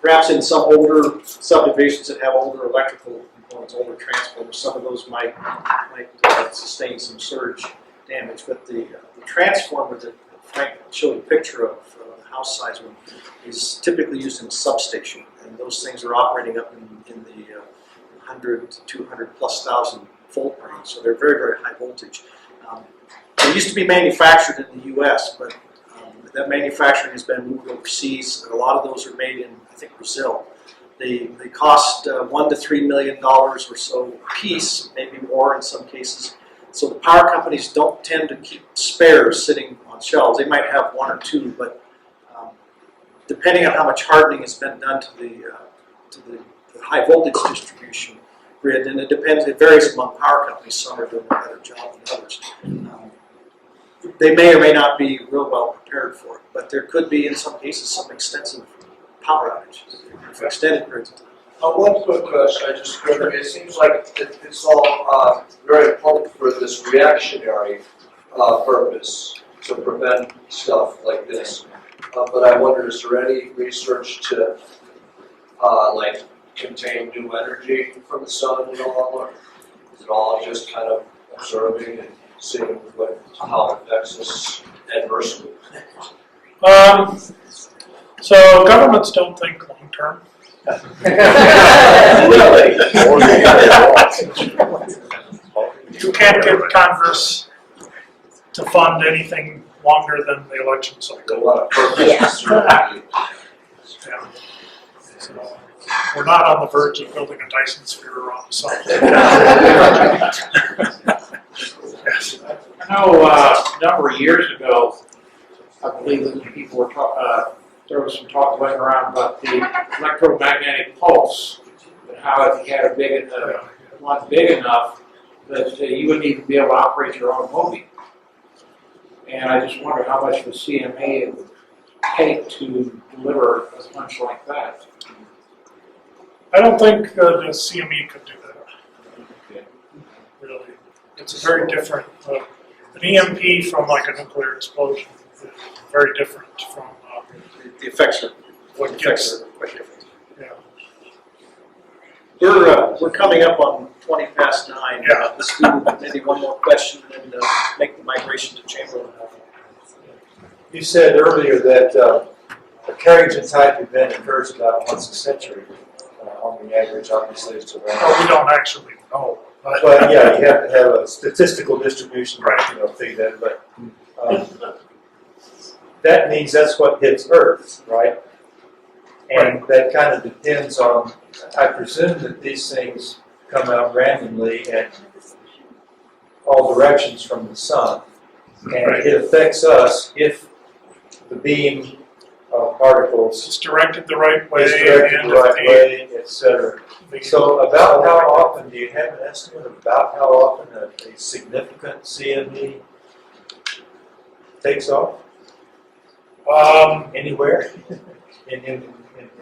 Perhaps in some older subdivisions that have older electrical components, older transformers, some of those might sustain some surge damage. But the transformer that Frank showed a picture of, the house size one, is typically used in a substation, and those things are operating up in the 100 to 200 plus thousand volt range, so they're very, very high voltage. They used to be manufactured in the U.S., but that manufacturing has been moved overseas. A lot of those are made in, I think, Brazil. They cost $1 to $3 million or so a piece, maybe more in some cases. So the power companies don't tend to keep spares sitting on shelves. They might have one or two, but depending on how much hardening has been done to the high voltage distribution grid, and it depends, it varies among power companies. Some are doing a better job than others. They may or may not be real well prepared for it, but there could be, in some cases, some extensive power outages for extended periods of time. One quick question, I just wonder, it seems like it's all very important for this reactionary purpose to prevent stuff like this. But I wonder, is there any research to like contain new energy from the sun and all, or is it all just kind of observing and seeing how it affects us adversely? So governments don't think long term. Really? You can't get Congress to fund anything longer than the election cycle. A lot of purpose. Yeah. So we're not on the verge of building a Dyson sphere around the sun. Yes. I know a number of years ago, I believe that people were there was some talk going around about the electromagnetic pulse and how if you had one big enough that you wouldn't even be able to operate your automobile. And I just wonder how much the CMA would take to deliver a punch like that. I don't think the CME could do that. Really. It's a very different, an EMP from like a nuclear explosion is very different from The effects are what gets, quite different. yeah. We're coming up on 20 past 9. Yeah. Let's do maybe one more question and make the migration to Chamberlin. You said earlier that a Carrington type event occurs about once a century. On the average, obviously, it's around. Well, we don't actually know. But yeah, you have to have a statistical distribution, Right. Figure that. But that means that's what hits Earth, right? And that kind of depends on. I presume that these things come out randomly at all directions from the sun, and it affects us if the beam of particles It's directed the right way. is directed and the right if way, etc. So about how often, do you have an estimate about how often a significant CME takes off? Anywhere? in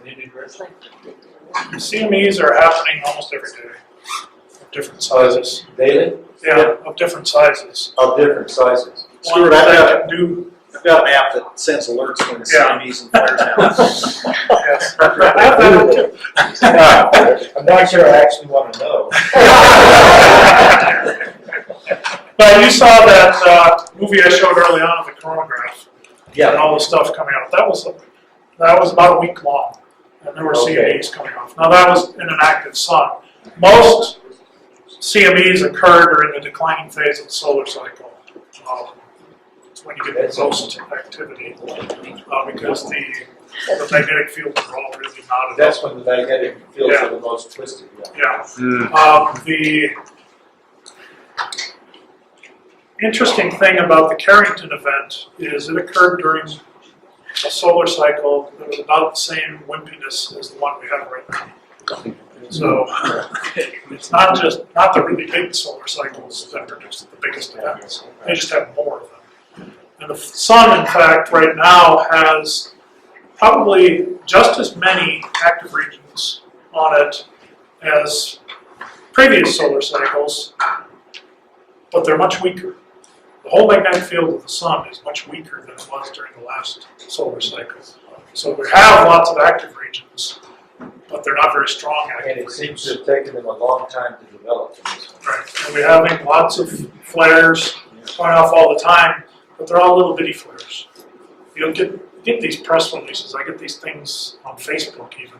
any direction? CMEs are happening almost every day, of different sizes. Daily? Yeah, of different sizes. Of different sizes. Stuart, One I've that got, can do, I've got an app that sends alerts when the Yeah. CMEs and flares out. yes. I have that one too. I'm not sure I actually want to know. But you saw that movie I showed early on of the coronagraph. And Yeah. all the stuff coming out. That was about a week long. And there were Okay. CMEs coming off. Now that was in an active sun. Most CMEs occur during the declining phase of the solar cycle. It's when you get the most activity because the magnetic fields are all really knotted. That's when the magnetic fields are the most twisted. Yeah. The interesting thing about the Carrington event is it occurred during a solar cycle that was about the same wimpiness as the one we have right now. So it's not the really big solar cycles that produce the biggest events. They just have more of them. And the sun, in fact, right now has probably just as many active regions on it as previous solar cycles, but they're much weaker. The whole magnetic field of the sun is much weaker than it was during the last solar cycle. So we have lots of active regions, but they're not very strong active And it regions. seems to have taken them a long time to develop. Right, and we're having lots of flares going off all the time, but they're all little bitty flares. You don't get these press releases. I get these things on Facebook even.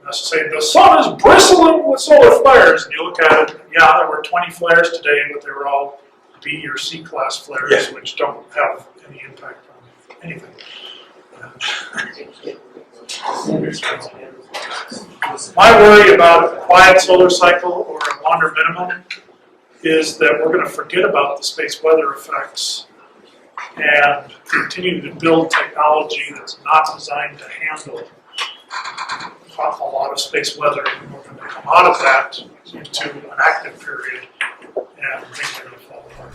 That's saying the sun is bristling with solar flares, and you look at it. Yeah, there were 20 flares today, but they were all B or C class flares, which don't have any impact on anything. My worry about a quiet solar cycle or a wander minimum is that we're going to forget about the space weather effects and continue to build technology that's not designed to handle a lot of space weather. And we're going to come out of that into an active period, and things are going to fall apart.